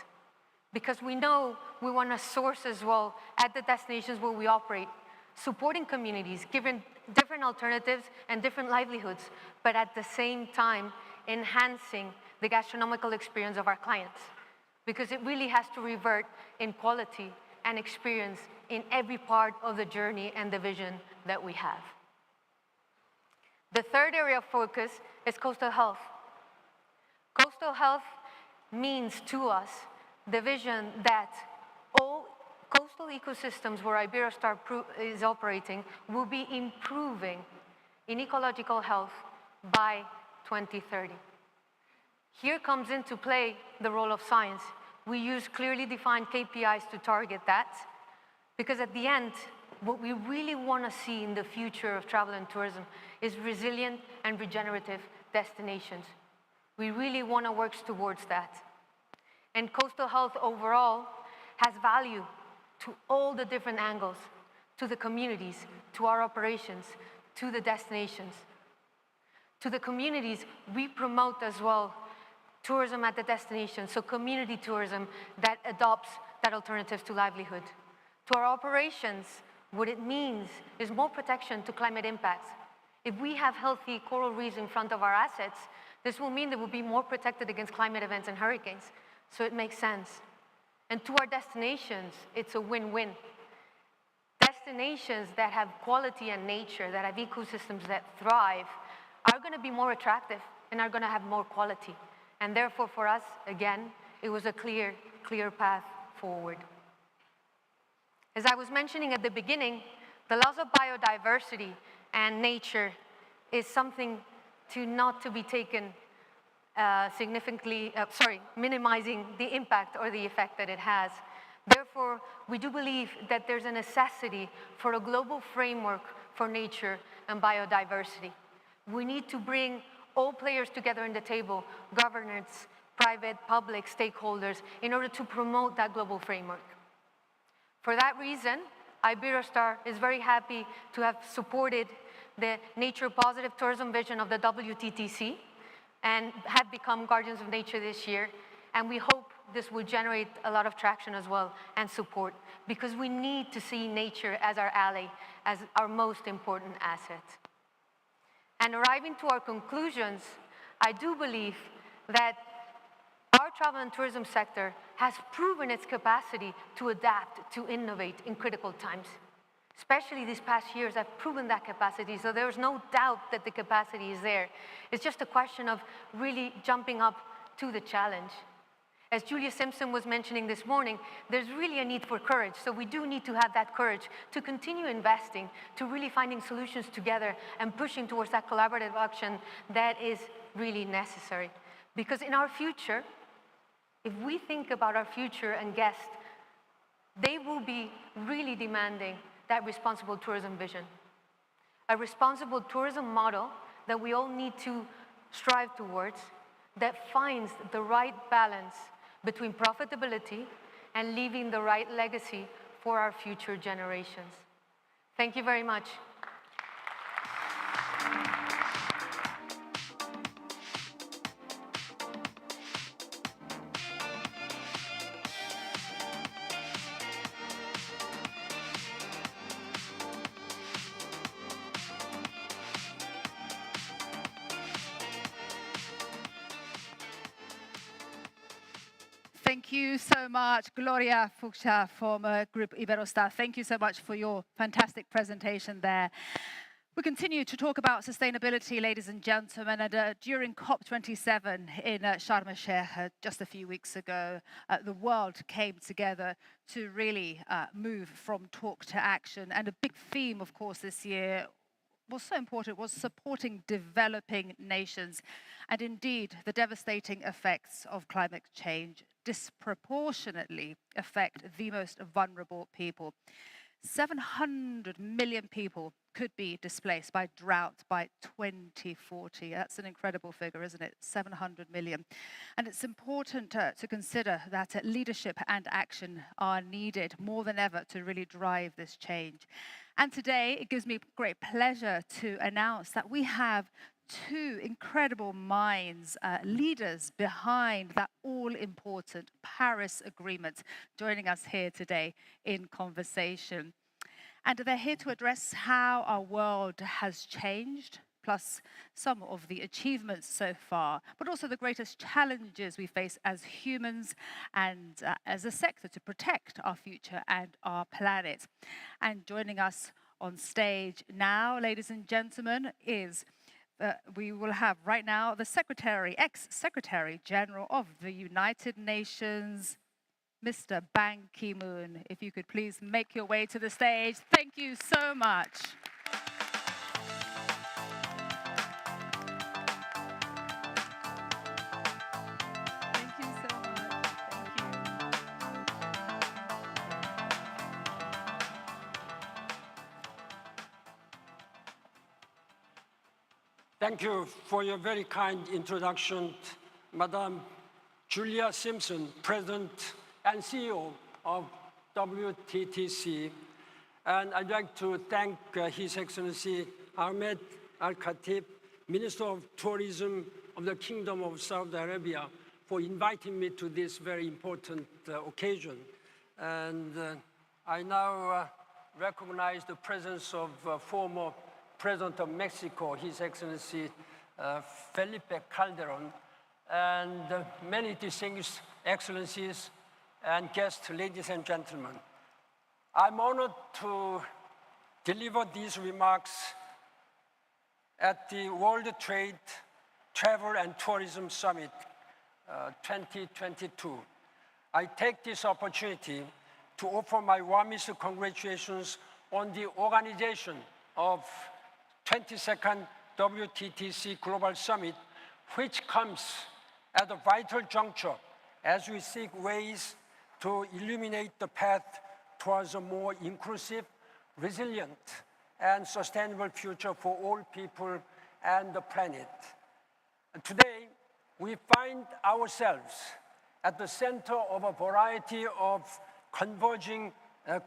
because we know we want to source as well at the destinations where we operate, supporting communities, giving different alternatives and different livelihoods, but at the same time enhancing the gastronomical experience of our clients, because it really has to revert in quality and experience in every part of the journey and the vision that we have. The third area of focus is coastal health. Coastal health means to us the vision that all coastal ecosystems where Iberostar is operating will be improving in ecological health by 2030. Here comes into play the role of science. We use clearly defined KPIs to target that, because at the end, what we really want to see in the future of travel and tourism is resilient and regenerative destinations. We really want to work towards that. And coastal health overall has value to all the different angles, to the communities, to our operations, to the destinations. To the communities, we promote as well tourism at the destination, so community tourism that adopts that alternatives to livelihood. To our operations, what it means is more protection to climate impacts. If we have healthy coral reefs in front of our assets, this will mean that we'll be more protected against climate events and hurricanes. So it makes sense. And to our destinations, it's a win-win. Destinations that have quality and nature, that have ecosystems that thrive, are going to be more attractive and are going to have more quality. And therefore, for us, again, it was a clear path forward. As I was mentioning at the beginning, the loss of biodiversity and nature is something not to be taken minimizing the impact or the effect that it has. Therefore, we do believe that there's a necessity for a global framework for nature and biodiversity. We need to bring all players together in the table, governance, private, public stakeholders, in order to promote that global framework. For that reason, Iberostar is very happy to have supported the nature positive tourism vision of the WTTC and have become Guardians of Nature this year. And we hope this will generate a lot of traction as well and support, because we need to see nature as our ally, as our most important asset. And arriving to our conclusions, I do believe that our travel and tourism sector has proven its capacity to adapt, to innovate in critical times. Especially these past years have proven that capacity, so there's no doubt that the capacity is there. It's just a question of really jumping up to the challenge. As Julia Simpson was mentioning this morning, there's really a need for courage, so we do need to have that courage to continue investing, to really finding solutions together and pushing towards that collaborative action that is really necessary. Because in our future, if we think about our future and guests, they will be really demanding that responsible tourism vision. A responsible tourism model that we all need to strive towards, that finds the right balance between profitability and leaving the right legacy for our future generations. Thank you very much. Thank you so much, Gloria Fuchsia from Group Iberostar. Thank you so much for your fantastic presentation there. We continue to talk about sustainability, ladies and gentlemen, and during COP27 in Sharm el-Sheikh just a few weeks ago, the world came together to really move from talk to action. And a big theme, of course, this year was so important, was supporting developing nations. And indeed, the devastating effects of climate change disproportionately affect the most vulnerable people. 700 million people could be displaced by drought by 2040. That's an incredible figure, isn't it? 700 million. And it's important to consider that leadership and action are needed more than ever to really drive this change. And today, it gives me great pleasure to announce that we have two incredible minds, leaders behind that all-important Paris Agreement, joining us here today in conversation. And they're here to address how our world has changed, plus some of the achievements so far, but also the greatest challenges we face as humans and as a sector to protect our future and our planet. And joining us on stage now, ladies and gentlemen, is we will have right now the ex-Secretary General of the United Nations, Mr. Ban Ki-moon. If you could please make your way to the stage. Thank you so much. Thank you so much. Thank you. Thank you for your very kind introduction, Madam Julia Simpson, President and CEO of WTTC. And I'd like to thank His Excellency Ahmed Al-Khatib, Minister of Tourism of the Kingdom of Saudi Arabia, for inviting me to this very important occasion. And I now recognize the presence of former President of Mexico, His Excellency Felipe Calderon, and many distinguished excellencies and guests, ladies and gentlemen. I'm honored to deliver these remarks at the World Trade, Travel and Tourism Summit 2022. I take this opportunity to offer my warmest congratulations on the organization of 22nd WTTC Global Summit, which comes at a vital juncture as we seek ways to illuminate the path towards a more inclusive, resilient, and sustainable future for all people and the planet. And today, we find ourselves at the center of a variety of converging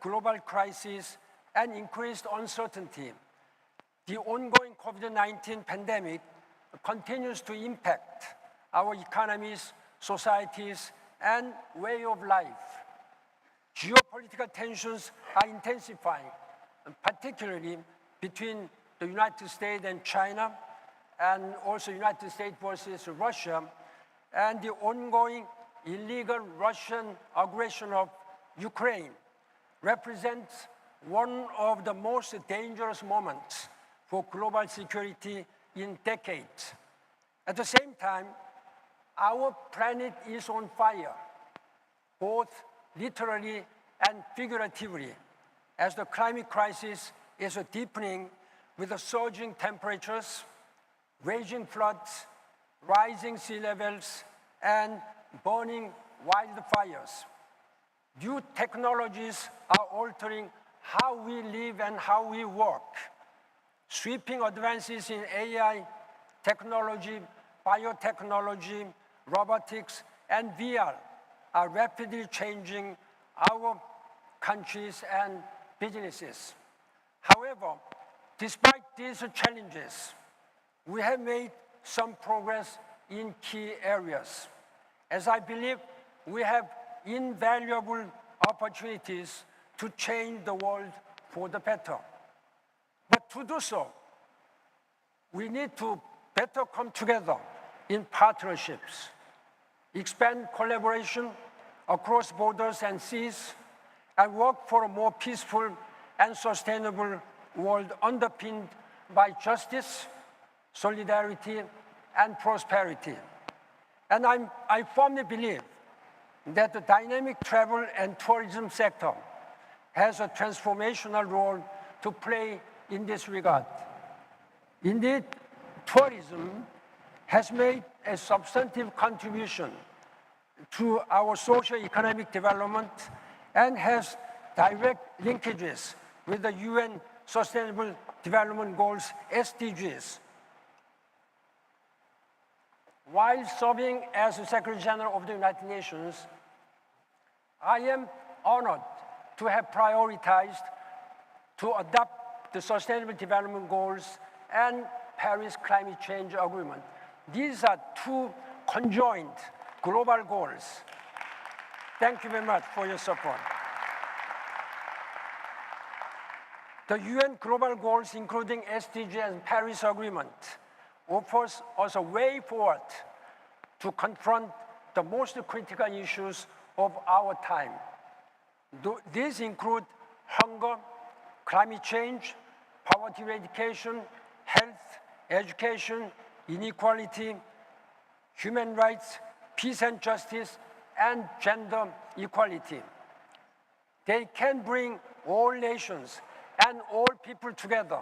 global crises and increased uncertainty. The ongoing COVID-19 pandemic continues to impact our economies, societies, and way of life. Geopolitical tensions are intensifying, particularly between the United States and China, and also United States versus Russia, and the ongoing illegal Russian aggression of Ukraine represents one of the most dangerous moments for global security in decades. At the same time, our planet is on fire, both literally and figuratively, as the climate crisis is deepening with the surging temperatures, raging floods, rising sea levels, and burning wildfires. New technologies are altering how we live and how we work. Sweeping advances in AI, technology, biotechnology, robotics, and VR are rapidly changing our countries and businesses. However, despite these challenges, we have made some progress in key areas, as I believe we have invaluable opportunities to change the world for the better. But to do so, we need to better come together in partnerships, expand collaboration across borders and seas, and work for a more peaceful and sustainable world underpinned by justice, solidarity, and prosperity. And I firmly believe that the dynamic travel and tourism sector has a transformational role to play in this regard. Indeed, tourism has made a substantive contribution to our socio-economic development and has direct linkages with the UN Sustainable Development Goals, SDGs. While serving as the Secretary General of the United Nations, I am honored to have prioritized to adopt the Sustainable Development Goals and Paris Climate Change Agreement. These are two conjoined global goals. Thank you very much for your support. The UN global goals, including SDG and Paris Agreement, offers us a way forward to confront the most critical issues of our time. These include hunger, climate change, poverty eradication, health, education, inequality, human rights, peace and justice, and gender equality. They can bring all nations and all people together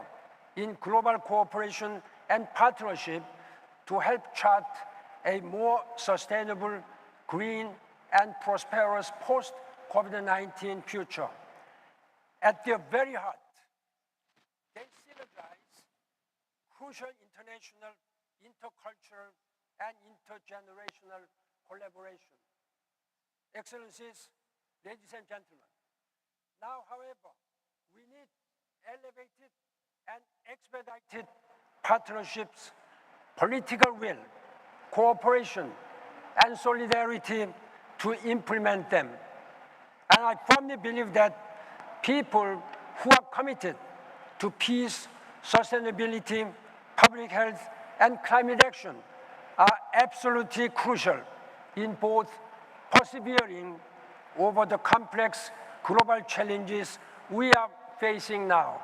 in global cooperation and partnership to help chart a more sustainable, green, and prosperous post-COVID-19 future. At their very heart, they synergize crucial international, intercultural, and intergenerational collaboration. Excellencies, ladies and gentlemen, now, however, we need elevated and expedited partnerships, political will, cooperation, and solidarity to implement them. And I firmly believe that people who are committed to peace, sustainability, public health, and climate action are absolutely crucial in both persevering over the complex global challenges we are facing now.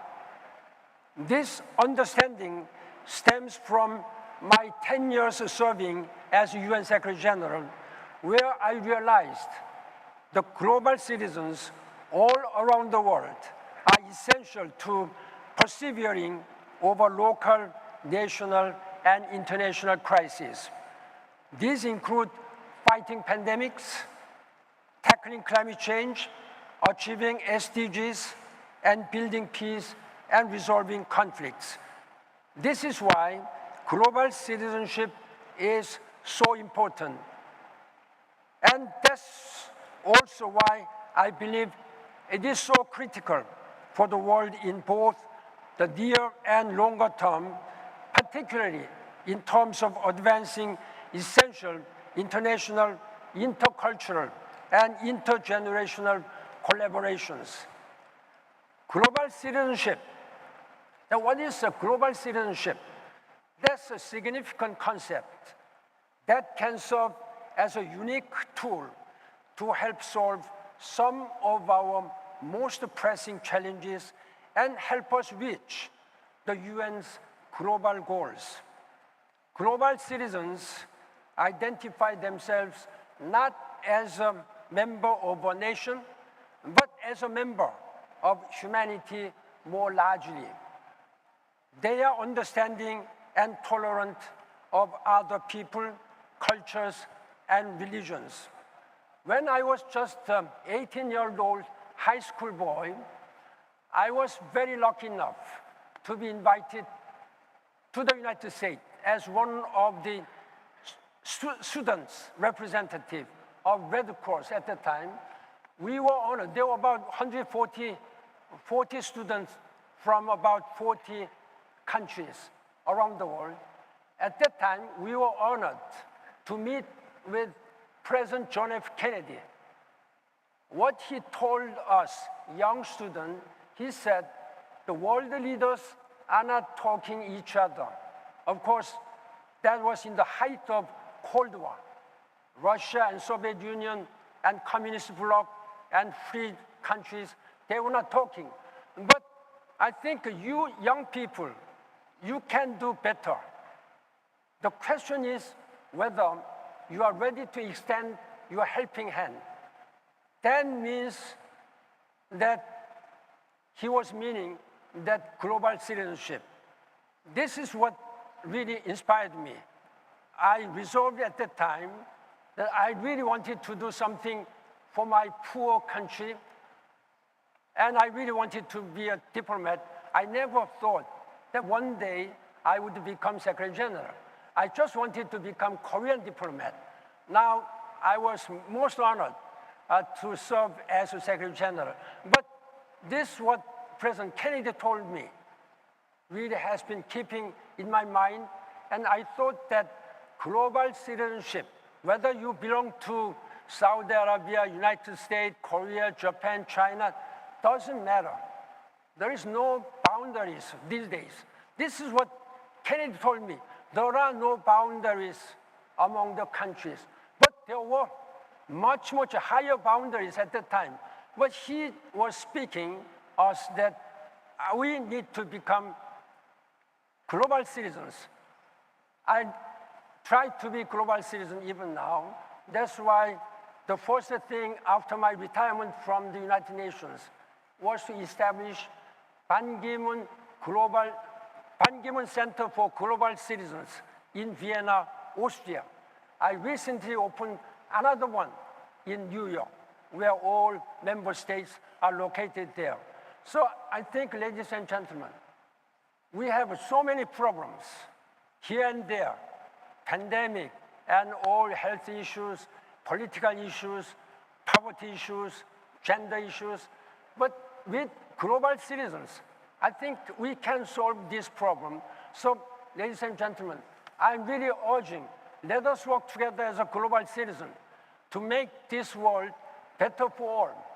This understanding stems from my 10 years serving as UN Secretary General, where I realized the global citizens all around the world are essential to persevering over local, national, and international crises. These include fighting pandemics, tackling climate change, achieving SDGs, and building peace and resolving conflicts. This is why global citizenship is so important. And that's also why I believe it is so critical for the world in both the near and longer term, particularly in terms of advancing essential international, intercultural, and intergenerational collaborations. Global citizenship. Now, what is a global citizenship? That's a significant concept that can serve as a unique tool to help solve some of our most pressing challenges and help us reach the UN's global goals. Global citizens identify themselves not as a member of a nation, but as a member of humanity more largely. They are understanding and tolerant of other people, cultures, and religions. When I was just 18-year-old high school boy, I was very lucky enough to be invited to the United States as one of the students representative of Red Cross at the time. We were honored. There were about 140 students from about 40 countries around the world. At that time, we were honored to meet with President John F. Kennedy. What he told us, young students, he said, the world leaders are not talking each other. Of course, that was in the height of Cold War. Russia and Soviet Union and communist bloc and free countries, they were not talking. But I think you young people, you can do better. The question is whether you are ready to extend your helping hand. That means that he was meaning that global citizenship. This is what really inspired me. I resolved at the time that I really wanted to do something for my poor country, and I really wanted to be a diplomat. I never thought that one day I would become Secretary General. I just wanted to become Korean diplomat. Now, I was most honored to serve as a Secretary General. But this, what President Kennedy told me, really has been keeping in my mind. And I thought that global citizenship, whether you belong to Saudi Arabia, United States, Korea, Japan, China, doesn't matter. There is no boundaries these days. This is what Kennedy told me. There are no boundaries among the countries. But there were much, much higher boundaries at the time. But he was speaking us that we need to become global citizens. I try to be global citizen even now. That's why the first thing after my retirement from the United Nations was to establish Ban Ki-moon Center for Global Citizens in Vienna, Austria. I recently opened another one in New York, where all member states are located there. So I think, ladies and gentlemen, we have so many problems here and there, pandemic and all health issues, political issues, poverty issues, gender issues. But with global citizens, I think we can solve this problem. So, ladies and gentlemen, I'm really urging, let us work together as a global citizen to make this world better for all,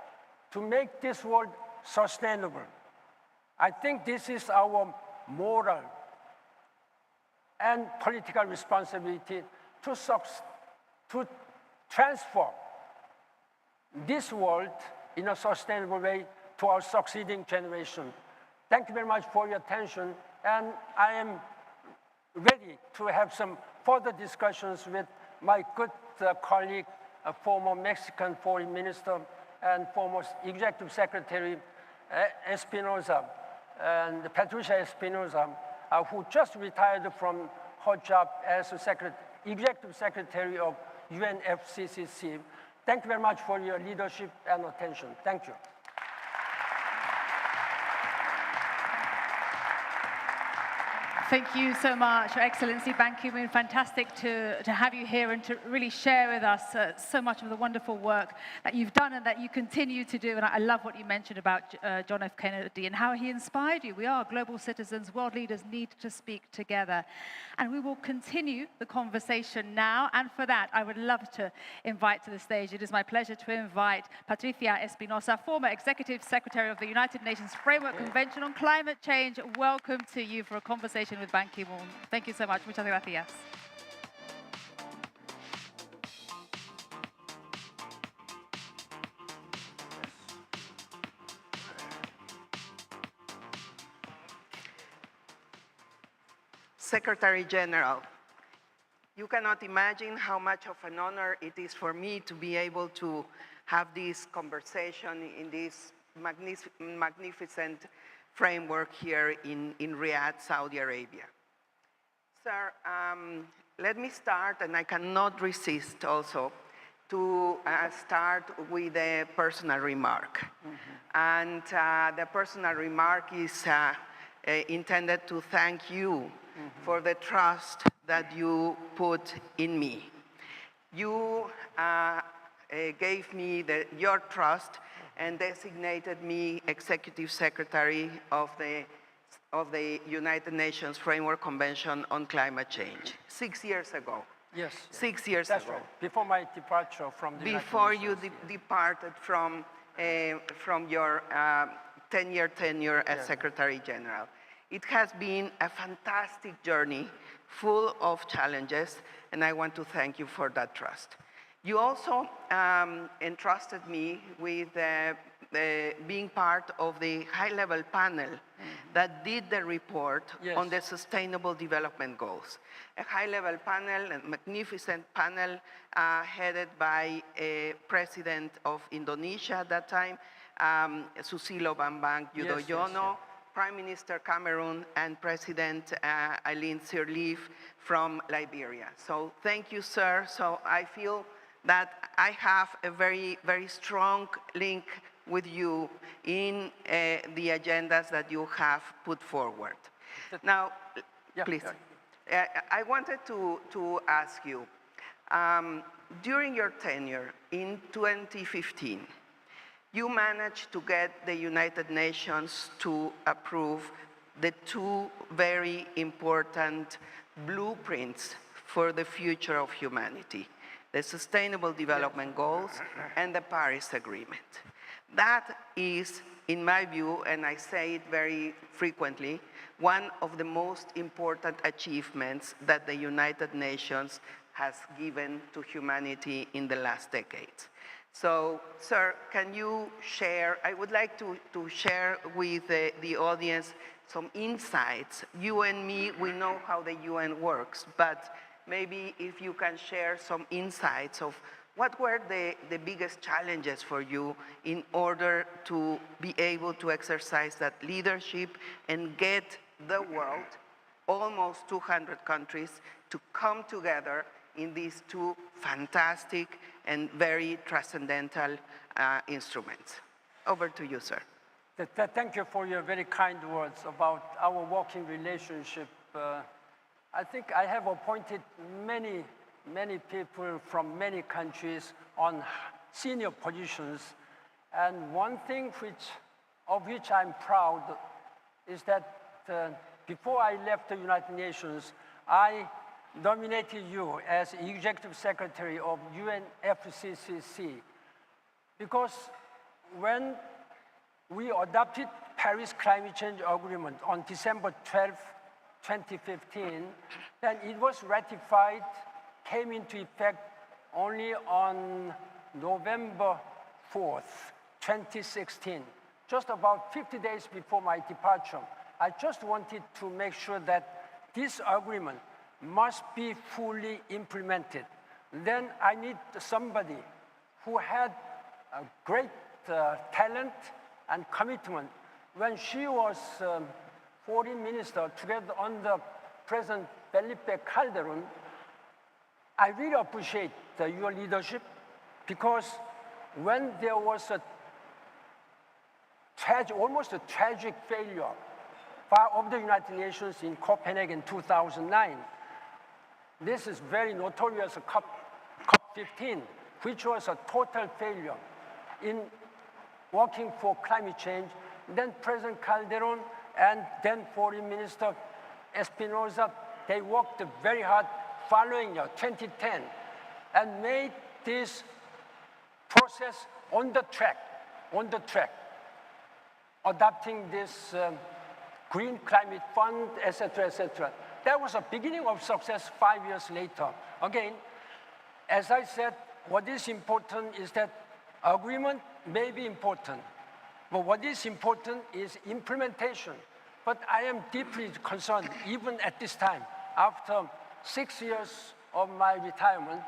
to make this world sustainable. I think this is our moral and political responsibility to transform this world in a sustainable way to our succeeding generation. Thank you very much for your attention, and I am ready to have some further discussions with my good colleague, former Mexican Foreign Minister and former Executive Secretary Espinosa, and Patricia Espinosa, who just retired from her job as Executive Secretary of UNFCCC. Thank you very much for your leadership and attention. Thank you. Thank you so much, Your Excellency Ban Ki-moon. Fantastic to have you here and to really share with us so much of the wonderful work that you've done and that you continue to do. And I love what you mentioned about John F. Kennedy and how he inspired you. We are global citizens. World leaders need to speak together. And we will continue the conversation now. And for that, I would love to invite to the stage, it is my pleasure to invite Patricia Espinosa, former Executive Secretary of the United Nations Framework Convention on Climate Change. Welcome to you for a conversation with Ban Ki-moon. Thank you so much. Muchas gracias. Secretary General, you cannot imagine how much of an honor it is for me to be able to have this conversation in this magnificent framework here in Riyadh, Saudi Arabia. Sir, let me start, and I cannot resist also, to start with a personal remark. And the personal remark is intended to thank you for the trust that you put in me. You gave me your trust and designated me Executive Secretary of the United Nations Framework Convention on Climate Change 6 years ago. Yes. 6 years That's ago. Right. Before my departure from the United Before Nations. you departed from your 10-year tenure as Secretary General. It has been a fantastic journey, full of challenges, and I want to thank you for that trust. You also entrusted me with being part of the high-level panel that did the report on the Sustainable Development Goals. A high-level panel, a magnificent panel headed by President of Indonesia at that time, Susilo Bambang Yudhoyono, Prime Minister Cameroon, and President Aileen Sirleaf from Liberia. So thank you, sir. So I feel that I have a very, very strong link with you in the agendas that you have put forward. Now, please, I wanted to ask you, during your tenure in 2015, you managed to get the United Nations to approve the two very important blueprints for the future of humanity, the Sustainable Development Goals and the Paris Agreement. That is, in my view, and I say it very frequently, one of the most important achievements that the United Nations has given to humanity in the last decades. So, sir, can you share, I would like to share with the audience some insights. You and me, we know how the UN works, but maybe if you can share some insights of what were the biggest challenges for you in order to be able to exercise that leadership and get the world, almost 200 countries, to come together in these two fantastic and very transcendental instruments. Over to you, sir. Thank you for your very kind words about our working relationship. I think I have appointed many people from many countries on senior positions. And one thing of which I'm proud is that before I left the United Nations, I nominated you as Executive Secretary of UNFCCC, because when we adopted Paris Climate Change Agreement on December 12, 2015, then it was ratified, came into effect only on November 4th, 2016, just about 50 days before my departure. I just wanted to make sure that this agreement must be fully implemented. Then I need somebody who had a great talent and commitment. When she was foreign minister together under President Felipe Calderon, I really appreciate your leadership, because when there was almost a tragic failure of the United Nations in Copenhagen 2009, this is very notorious COP15, which was a total failure in working for climate change. Then President Calderon and then Foreign Minister Espinosa, they worked very hard following year, 2010, and made this process on the track, adopting this Green Climate Fund, etc., etc. That was a beginning of success 5 years later. Again, as I said, what is important is that agreement may be important, but what is important is implementation. But I am deeply concerned, even at this time, after 6 years of my retirement,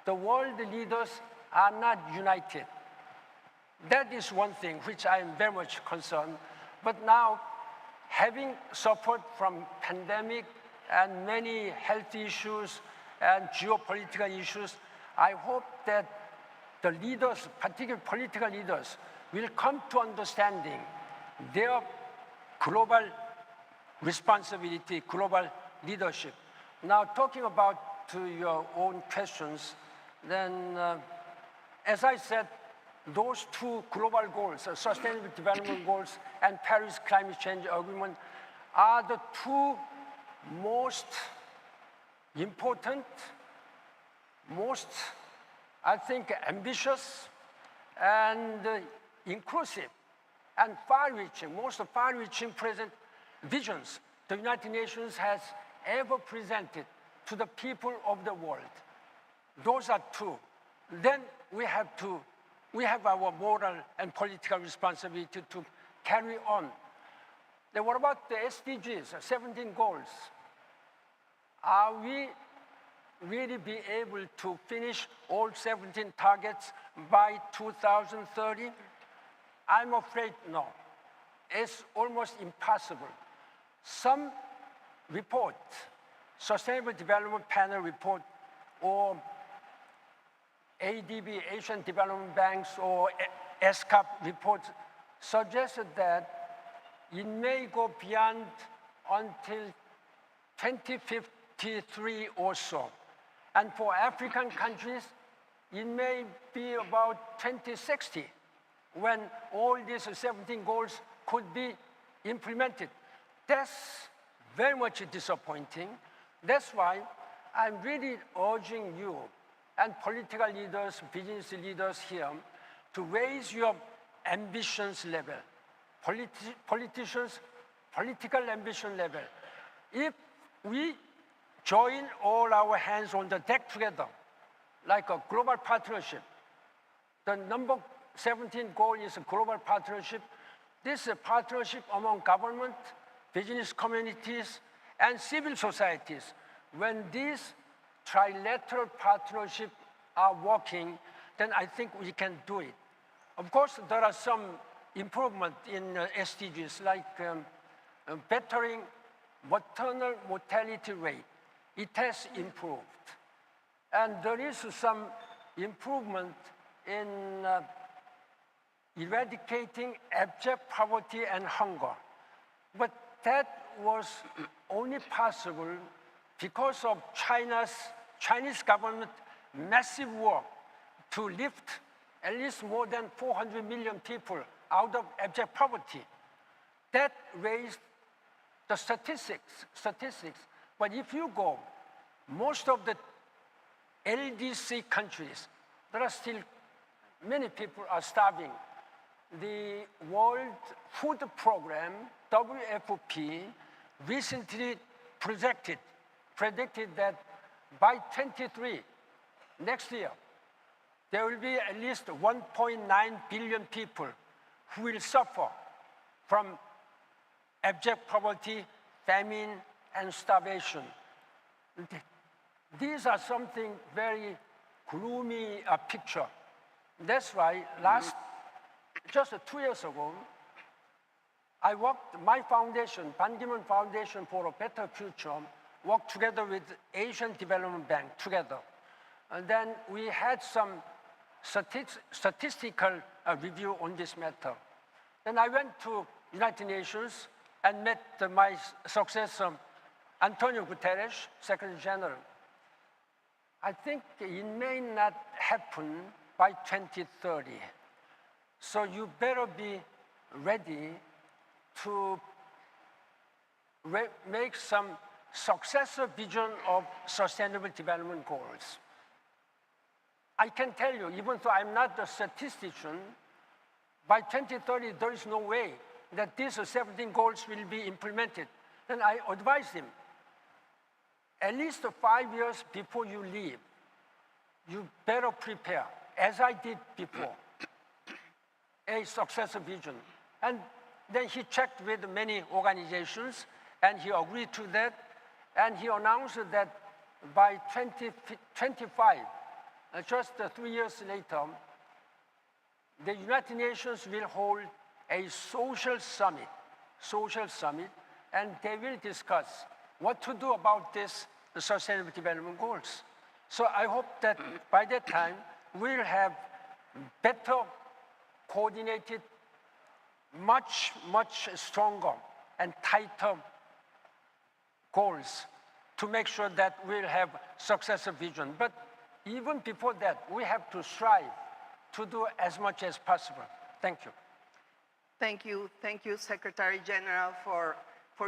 the world leaders are not united. That is one thing which I am very much concerned. But now, having suffered from pandemic and many health issues and geopolitical issues, I hope that the leaders, particularly political leaders, will come to understanding their global responsibility, global leadership. Now, talking about to your own questions, then as I said, those two global goals, Sustainable Development Goals and Paris Climate Change Agreement, are the two most important, most, I think, ambitious and inclusive and far-reaching, most far-reaching present visions the United Nations has ever presented to the people of the world. Those are two. then we have our moral and political responsibility to carry on. Then what about the SDGs, 17 goals? Are we really be able to finish all 17 targets by 2030? I'm afraid no. It's almost impossible. Some report, Sustainable Development Panel report, or ADB, Asian Development Banks, or SCAP reports suggested that it may go beyond until 2053 or so. And for African countries, it may be about 2060 when all these 17 goals could be implemented. That's very much disappointing. That's why I'm really urging you and political leaders, business leaders here to raise your ambitions level, politicians, political ambition level. If we join all our hands on the deck together, like a global partnership, the number 17 goal is a global partnership. This is a partnership among government, business communities, and civil societies. When these trilateral partnerships are working, then I think we can do it. Of course, there are some improvement in SDGs, like bettering maternal mortality rate. It has improved. And there is some improvement in eradicating abject poverty and hunger. But that was only possible because of Chinese government massive work to lift at least more than 400 million people out of abject poverty. That raised the statistics. But if you go, most of the LDC countries, there are still many people are starving. The World Food Program, WFP, recently predicted that by 2023, next year, there will be at least 1.9 billion people who will suffer from abject poverty, famine, and starvation. These are something very gloomy picture. That's why just 2 years ago, I worked, my foundation, Ban Ki-moon Foundation for a Better Future, worked together with Asian Development Bank together. And then we had some statistical review on this matter. Then I went to United Nations and met my successor, Antonio Guterres, Secretary General. I think it may not happen by 2030. So you better be ready to make some successor vision of Sustainable Development Goals. I can tell you, even though I'm not a statistician, by 2030, there is no way that these 17 goals will be implemented. Then I advise him, at least 5 years before you leave, you better prepare, as I did before, a successor vision. And then he checked with many organizations, and he agreed to that, and he announced that by 2025, just 3 years later, the United Nations will hold a social summit, and they will discuss what to do about this, the Sustainable Development Goals. So I hope that by that time, we'll have better coordinated, much stronger and tighter goals to make sure that we'll have successor vision. But even before that, we have to strive to do as much as possible. Thank you. Thank you, Secretary General, for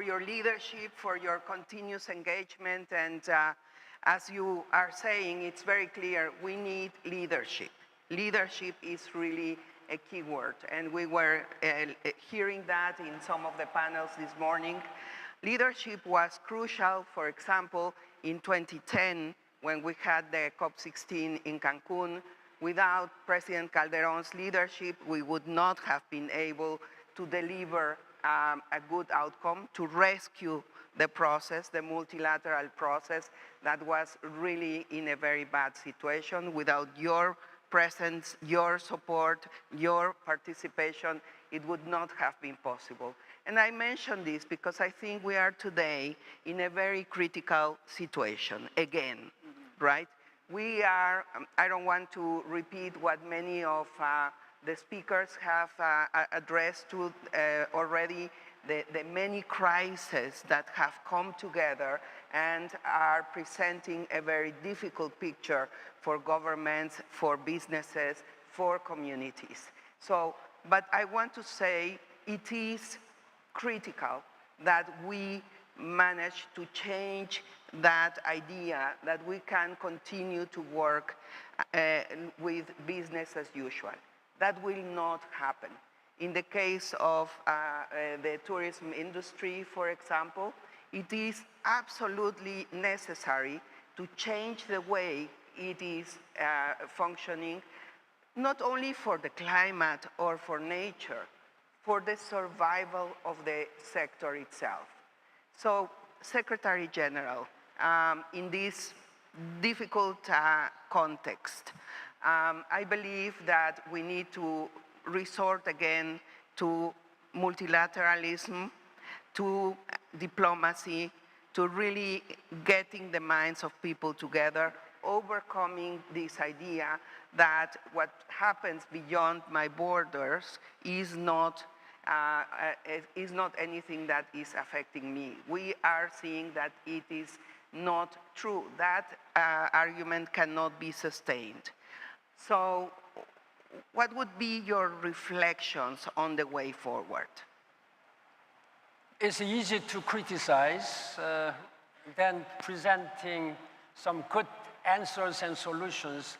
your leadership, for your continuous engagement. And as you are saying, it's very clear, we need leadership. Leadership is really a key word. And we were hearing that in some of the panels this morning. Leadership was crucial, for example, in 2010, when we had the COP16 in Cancun. Without President Calderon's leadership, we would not have been able to deliver a good outcome, to rescue the process, the multilateral process that was really in a very bad situation. Without your presence, your support, your participation, it would not have been possible. And I mention this because I think we are today in a very critical situation, again, right? We are, I don't want to repeat what many of the speakers have addressed to already, the many crises that have come together and are presenting a very difficult picture for governments, for businesses, for communities. So, but I want to say it is critical that we manage to change that idea that we can continue to work with business as usual. That will not happen. In the case of the tourism industry, for example, it is absolutely necessary to change the way it is functioning, not only for the climate or for nature, for the survival of the sector itself. So, Secretary General, in this difficult context, I believe that we need to resort again to multilateralism, to diplomacy, to really getting the minds of people together, overcoming this idea that what happens beyond my borders is not anything that is affecting me. We are seeing that it is not true. That argument cannot be sustained. So what would be your reflections on the way forward? It's easy to criticize than presenting some good answers and solutions.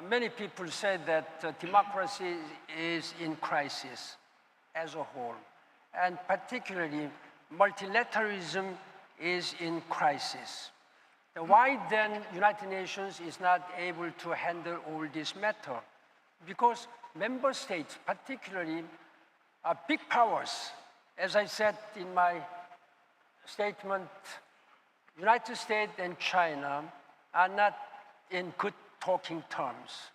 Many people say that democracy is in crisis as a whole, and particularly multilateralism is in crisis. Why then United Nations is not able to handle all this matter? Because member states, particularly big powers, as I said in my statement, United States and China are not in good talking terms.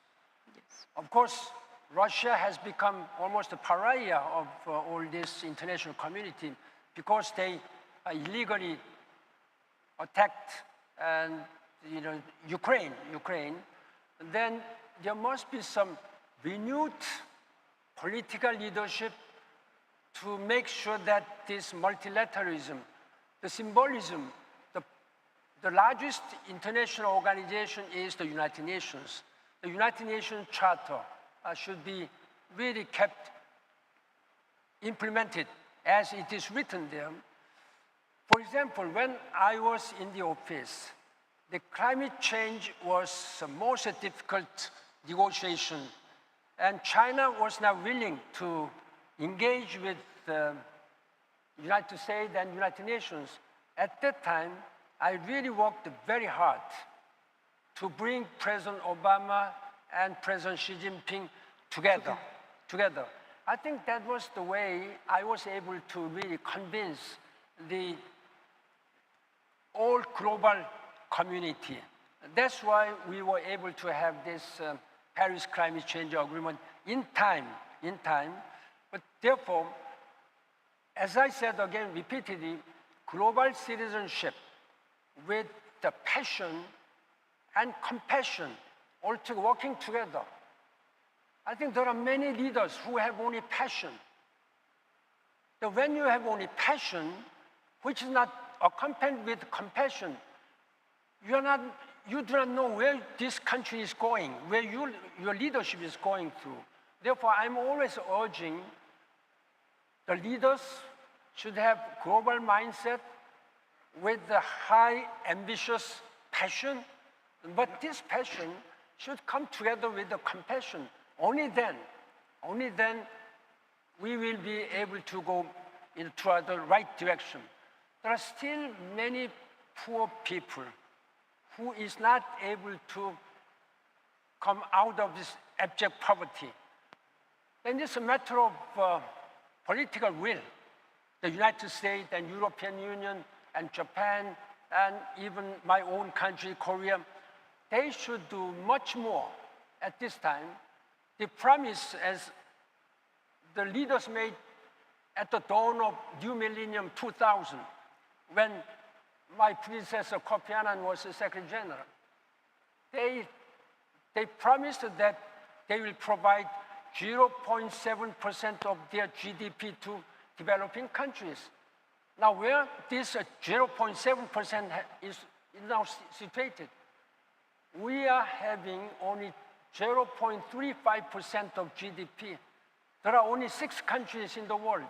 Yes. Of course, Russia has become almost a pariah of all this international community because they illegally attacked Ukraine. Then there must be some renewed political leadership to make sure that this multilateralism, the symbolism, the largest international organization is the United Nations. The United Nations Charter should be really kept implemented as it is written there. For example, when I was in the office, the climate change was the most difficult negotiation, and China was not willing to engage with the United States and United Nations. At that time, I really worked very hard to bring President Obama and President Xi Jinping together. I think that was the way I was able to really convince the all global community. That's why we were able to have this Paris Climate Change Agreement in time. But therefore, as I said again repeatedly, global citizenship with the passion and compassion all working together. I think there are many leaders who have only passion. But when you have only passion, which is not accompanied with compassion, you do not know where this country is going, where your leadership is going through. Therefore, I'm always urging the leaders should have global mindset with the high, ambitious passion, but this passion should come together with the compassion. Only then we will be able to go into the right direction. There are still many poor people who is not able to come out of this abject poverty, then it's a matter of political will. The United States and European Union and Japan and even my own country, Korea, they should do much more at this time. The promise, as the leaders made at the dawn of New Millennium 2000, when my predecessor Kofi Annan was the Secretary General, they promised that they will provide 0.7% of their GDP to developing countries. Now, where this 0.7% is now situated, we are having only 0.35% of GDP. There are only 6 countries in the world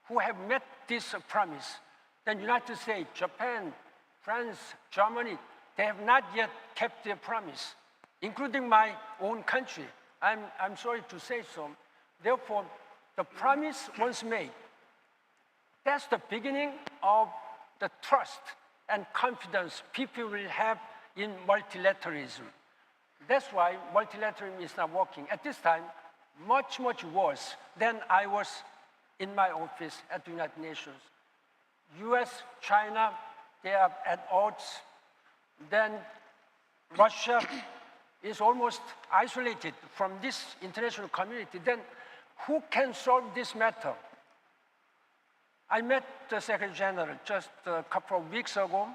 who have met this promise. The United States, Japan, France, Germany, they have not yet kept their promise, including my own country. I'm sorry to say so. Therefore, the promise once made, that's the beginning of the trust and confidence people will have in multilateralism. That's why multilateralism is not working. At this time, much, much worse than I was in my office at the United Nations. US, China, they are at odds. Then Russia is almost isolated from this international community. Then who can solve this matter? I met the Secretary General just a couple of weeks ago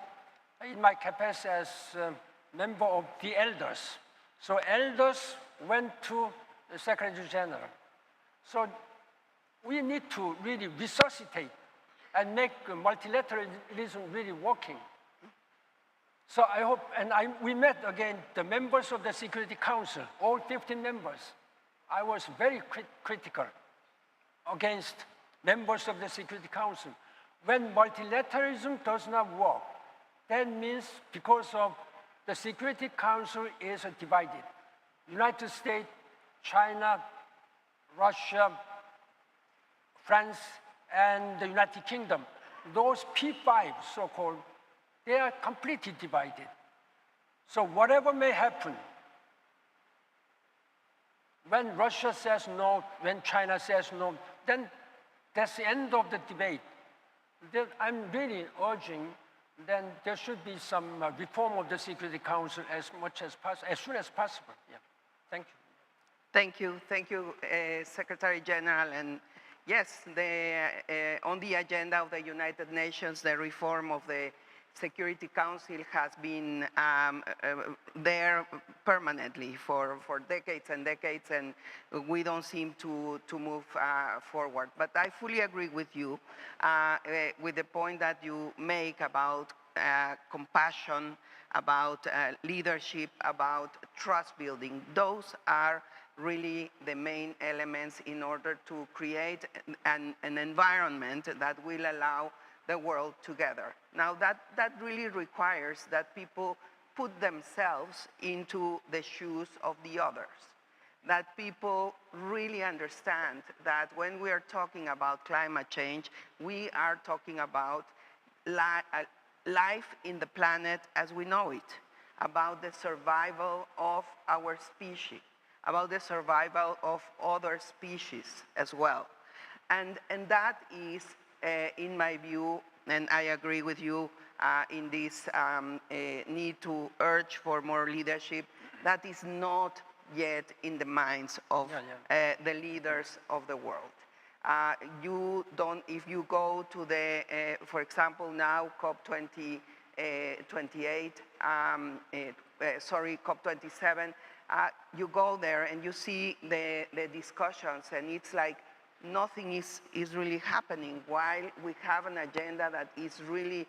in my capacity as a member of the elders. So elders went to the Secretary General. So we need to really resuscitate and make multilateralism really working. So I hope, and we met again the members of the Security Council, all 15 members. I was very critical against members of the Security Council. When multilateralism does not work, that means because of the Security Council is divided. United States, China, Russia, France, and the United Kingdom, those P5, so-called, they are completely divided. So whatever may happen, when Russia says no, when China says no, then that's the end of the debate. I'm really urging then there should be some reform of the Security Council as soon as possible. Yeah. Thank you. Thank you, Secretary General. And yes, on the agenda of the United Nations, the reform of the Security Council has been there permanently for decades and decades, and we don't seem to move forward. But I fully agree with you with the point that you make about compassion, about leadership, about trust building. Those are really the main elements in order to create an environment that will allow the world together. Now that really requires that people put themselves into the shoes of the others, that people really understand that when we are talking about climate change, we are talking about life in the planet as we know it, about the survival of our species, about the survival of other species as well. And that is, in my view, and I agree with you in this need to urge for more leadership, that is not yet in the minds of the leaders of the world. If you go to the, for example, now COP27, you go there and you see the discussions, and it's like nothing is really happening, while we have an agenda that is really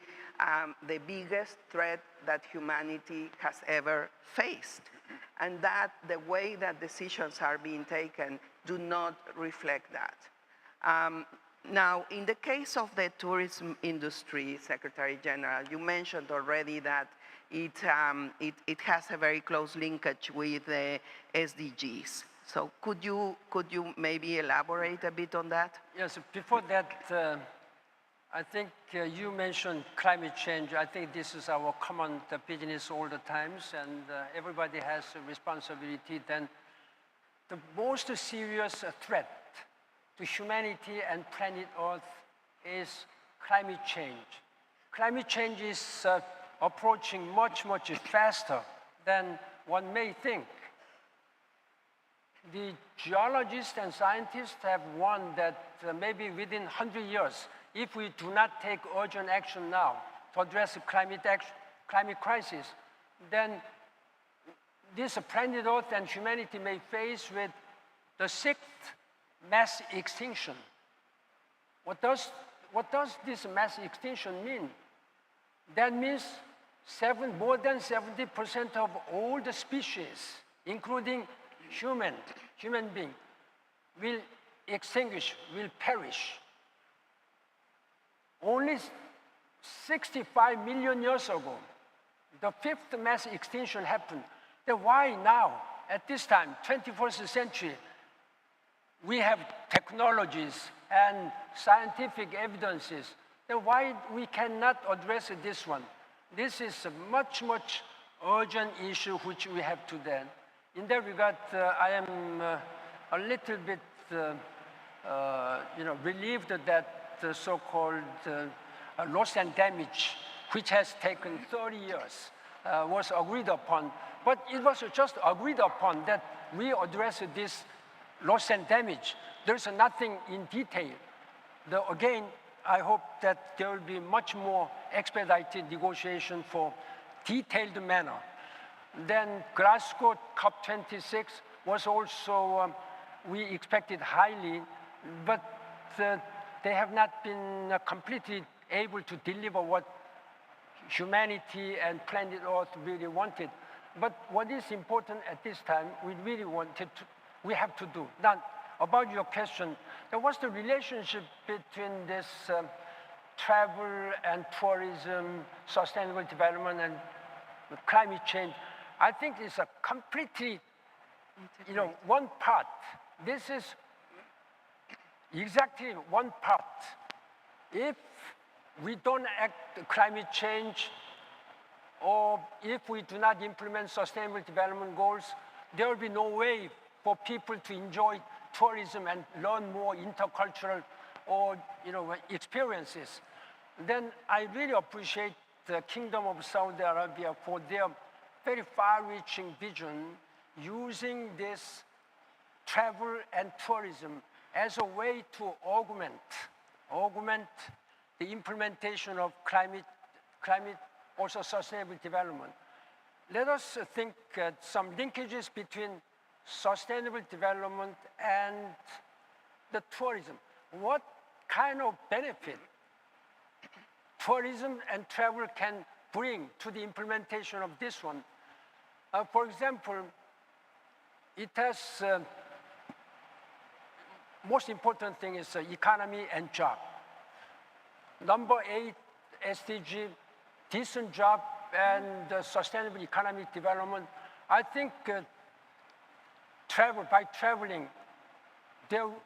the biggest threat that humanity has ever faced. And that the way that decisions are being taken do not reflect that. Now, in the case of the tourism industry, Secretary General, you mentioned already that it has a very close linkage with the SDGs. So could you maybe elaborate a bit on that? Yes, before that, I think you mentioned climate change. I think this is our common business all the times, and everybody has a responsibility. Then the most serious threat to humanity and planet Earth is climate change. Climate change is approaching much, much faster than one may think. The geologists and scientists have warned that maybe within 100 years, if we do not take urgent action now to address the climate crisis, then this planet Earth and humanity may face with the 6th mass extinction. What does this mass extinction mean? That means more than 70% of all the species, including human being, will extinguish, will perish. Only 65 million years ago, the 5th mass extinction happened. Then why now, at this time, 21st century, we have technologies and scientific evidences, then why we cannot address this one? This is a much, much urgent issue which we have to then. In that regard, I am a little bit relieved that the so-called loss and damage, which has taken 30 years, was agreed upon. But it was just agreed upon that we address this loss and damage. There's nothing in detail. Again, I hope that there will be much more expedited negotiation for detailed manner. Then Glasgow COP26 was also, we expected highly, but they have not been completely able to deliver what humanity and planet Earth really wanted. But what is important at this time, we have to do. Now, about your question, there was the relationship between this travel and tourism, sustainable development, and climate change. I think it's a completely, one part. This is exactly one part. If we don't act climate change, or if we do not implement sustainable development goals, there will be no way for people to enjoy tourism and learn more intercultural or experiences. Then I really appreciate the Kingdom of Saudi Arabia for their very far-reaching vision, using this travel and tourism as a way to augment the implementation of climate, also sustainable development. Let us think some linkages between sustainable development and the tourism. What kind of benefit tourism and travel can bring to the implementation of this one? For example, it has, most important thing is economy and job. Number 8 SDG, decent job and sustainable economic development. I think by traveling,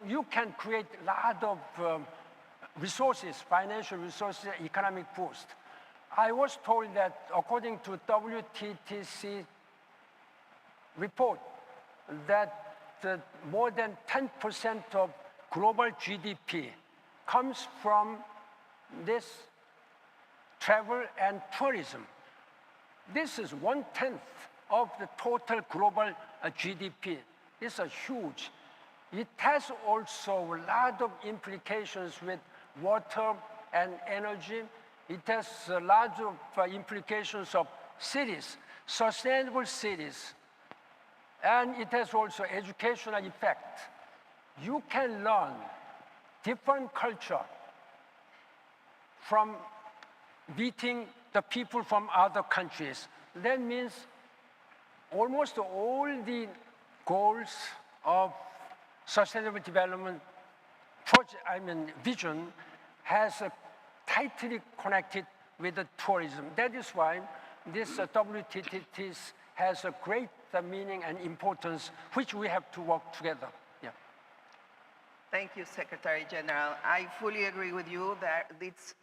you can create a lot of resources, financial resources, economic boost. I was told that according to WTTC report, that more than 10% of global GDP comes from this travel and tourism. This is 1/10 of the total global GDP. This is huge. It has also a lot of implications with water and energy. It has a lot of implications of cities, sustainable cities. And it has also educational effect. You can learn different culture from meeting the people from other countries. That means almost all the goals of sustainable development vision has tightly connected with the tourism. That is why this WTTT has a great meaning and importance, which we have to work together. Yeah. Thank you, Secretary General. I fully agree with you that it's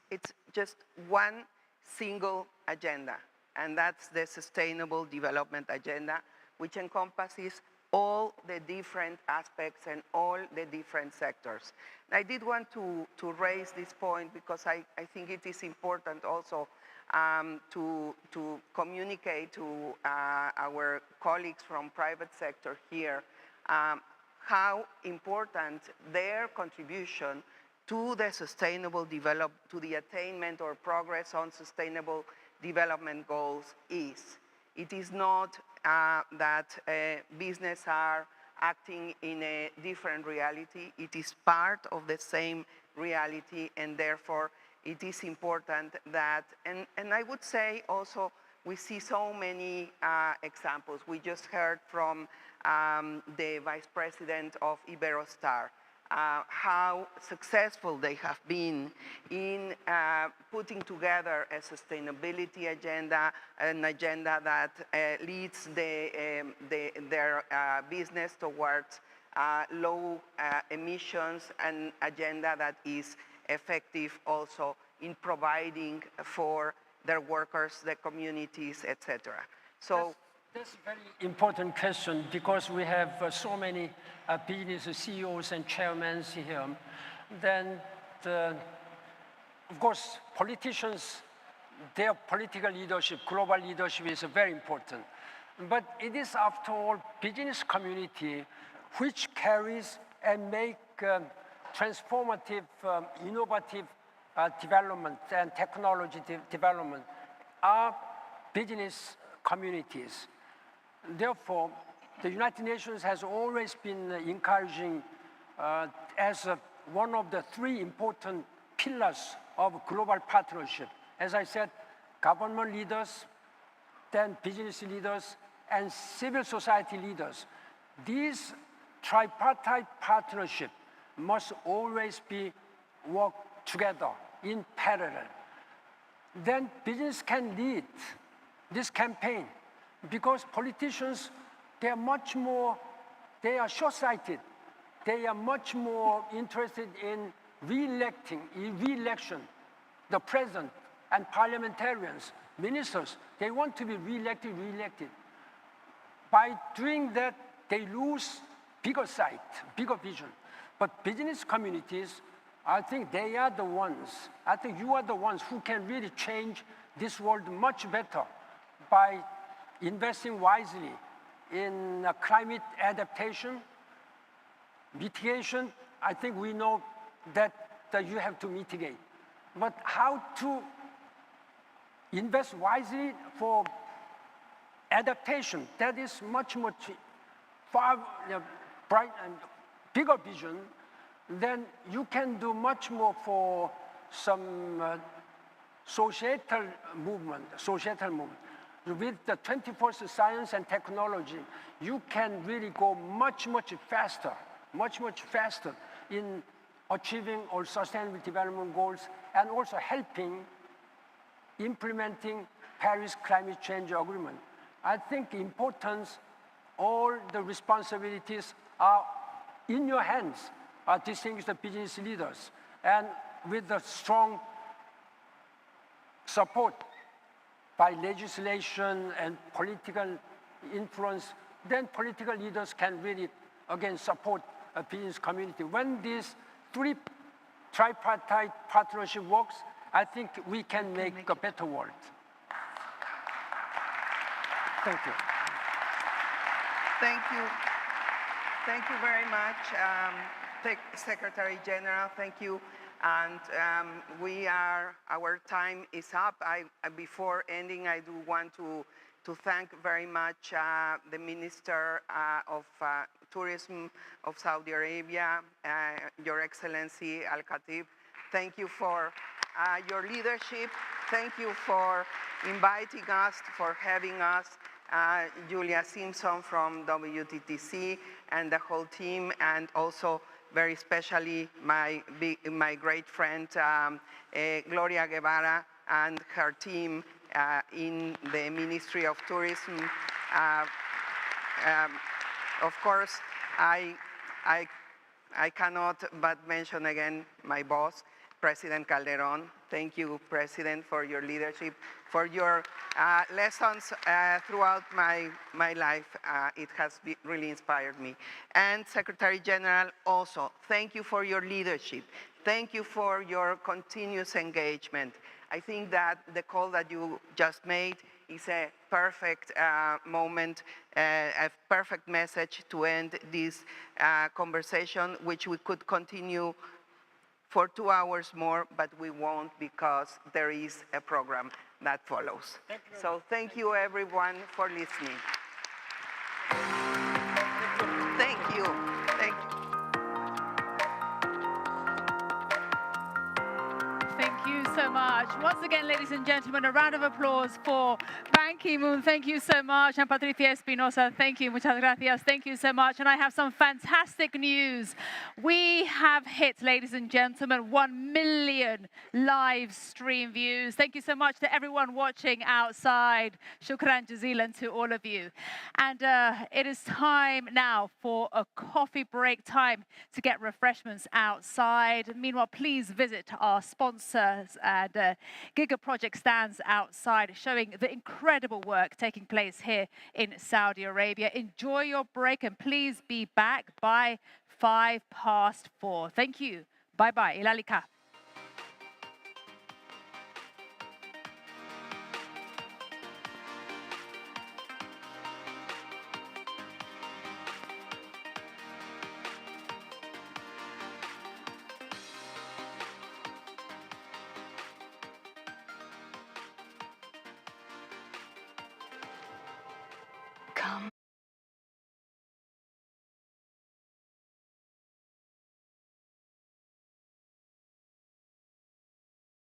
just one single agenda, and that's the Sustainable Development Agenda, which encompasses all the different aspects and all the different sectors. And I did want to raise this point because I think it is important also to communicate to our colleagues from private sector here how important their contribution to the to the attainment or progress on sustainable development goals is. It is not that business are acting in a different reality. It is part of the same reality, and therefore it is important that, and I would say also, we see so many examples. We just heard from the Vice President of Iberostar, how successful they have been in putting together a sustainability agenda, an agenda that leads their business towards low emissions, an agenda that is effective also in providing for their workers, their communities, etc. So that's a very important question because we have so many business CEOs and chairmen here. Then, of course, politicians, their political leadership, global leadership is very important. But it is, after all, business community which carries and make transformative, innovative development and technology development are business communities. Therefore, the United Nations has always been encouraging as one of the three important pillars of global partnership. As I said, government leaders, then business leaders, and civil society leaders. These tripartite partnership must always be worked together in parallel. Then business can lead this campaign because politicians, they are short-sighted. They are much more interested in re-election, the president and parliamentarians, ministers. They want to be re-elected. By doing that, they lose bigger sight, bigger vision. But business communities, I think they are the ones, I think you are the ones who can really change this world much better by investing wisely in climate adaptation, mitigation. I think we know that you have to mitigate. But how to invest wisely for adaptation, that is much far bright and bigger vision. Then you can do much more for some societal movement. With the 21st science and technology, you can really go much faster in achieving all sustainable development goals and also helping implementing Paris Climate Change Agreement. I think importance, all the responsibilities are in your hands, distinguished business leaders. And with the strong support by legislation and political influence, then political leaders can really, again, support a business community. When this tripartite partnership works, I think we can make a better world. Thank you. Thank you. Thank you very much, Secretary General. Thank you. And our time is up. Before ending, I do want to thank very much the Minister of Tourism of Saudi Arabia, Your Excellency Al-Khatib. Thank you for your leadership. Thank you for inviting us, for having us, Julia Simpson from WTTC and the whole team, and also very especially my great friend Gloria Guevara and her team in the Ministry of Tourism. Of course, I I cannot but mention again my boss, President Calderon. Thank you, President, for your leadership, for your lessons throughout my life. It has really inspired me. And Secretary General, also, thank you for your leadership. Thank you for your continuous engagement. I think that the call that you just made is a perfect moment, a perfect message to end this conversation, which we could continue for 2 hours more, but we won't because there is a program that follows. So thank you everyone for listening. Thank you. Thank you. Thank you so much. Once again, ladies and gentlemen, a round of applause for Ban Ki-moon. Thank you so much. And Patricia Espinosa, thank you. Muchas gracias. Thank you so much. And I have some fantastic news. We have hit, ladies and gentlemen, 1 million live stream views. Thank you so much to everyone watching outside. Shukran jazilan to all of you. And it is time now for a coffee break, time to get refreshments outside. Meanwhile, please visit our sponsors and Giga Project stands outside showing the incredible work taking place here in Saudi Arabia. Enjoy your break and please be back by 4:05. Thank you. Bye-bye. Ila liqa.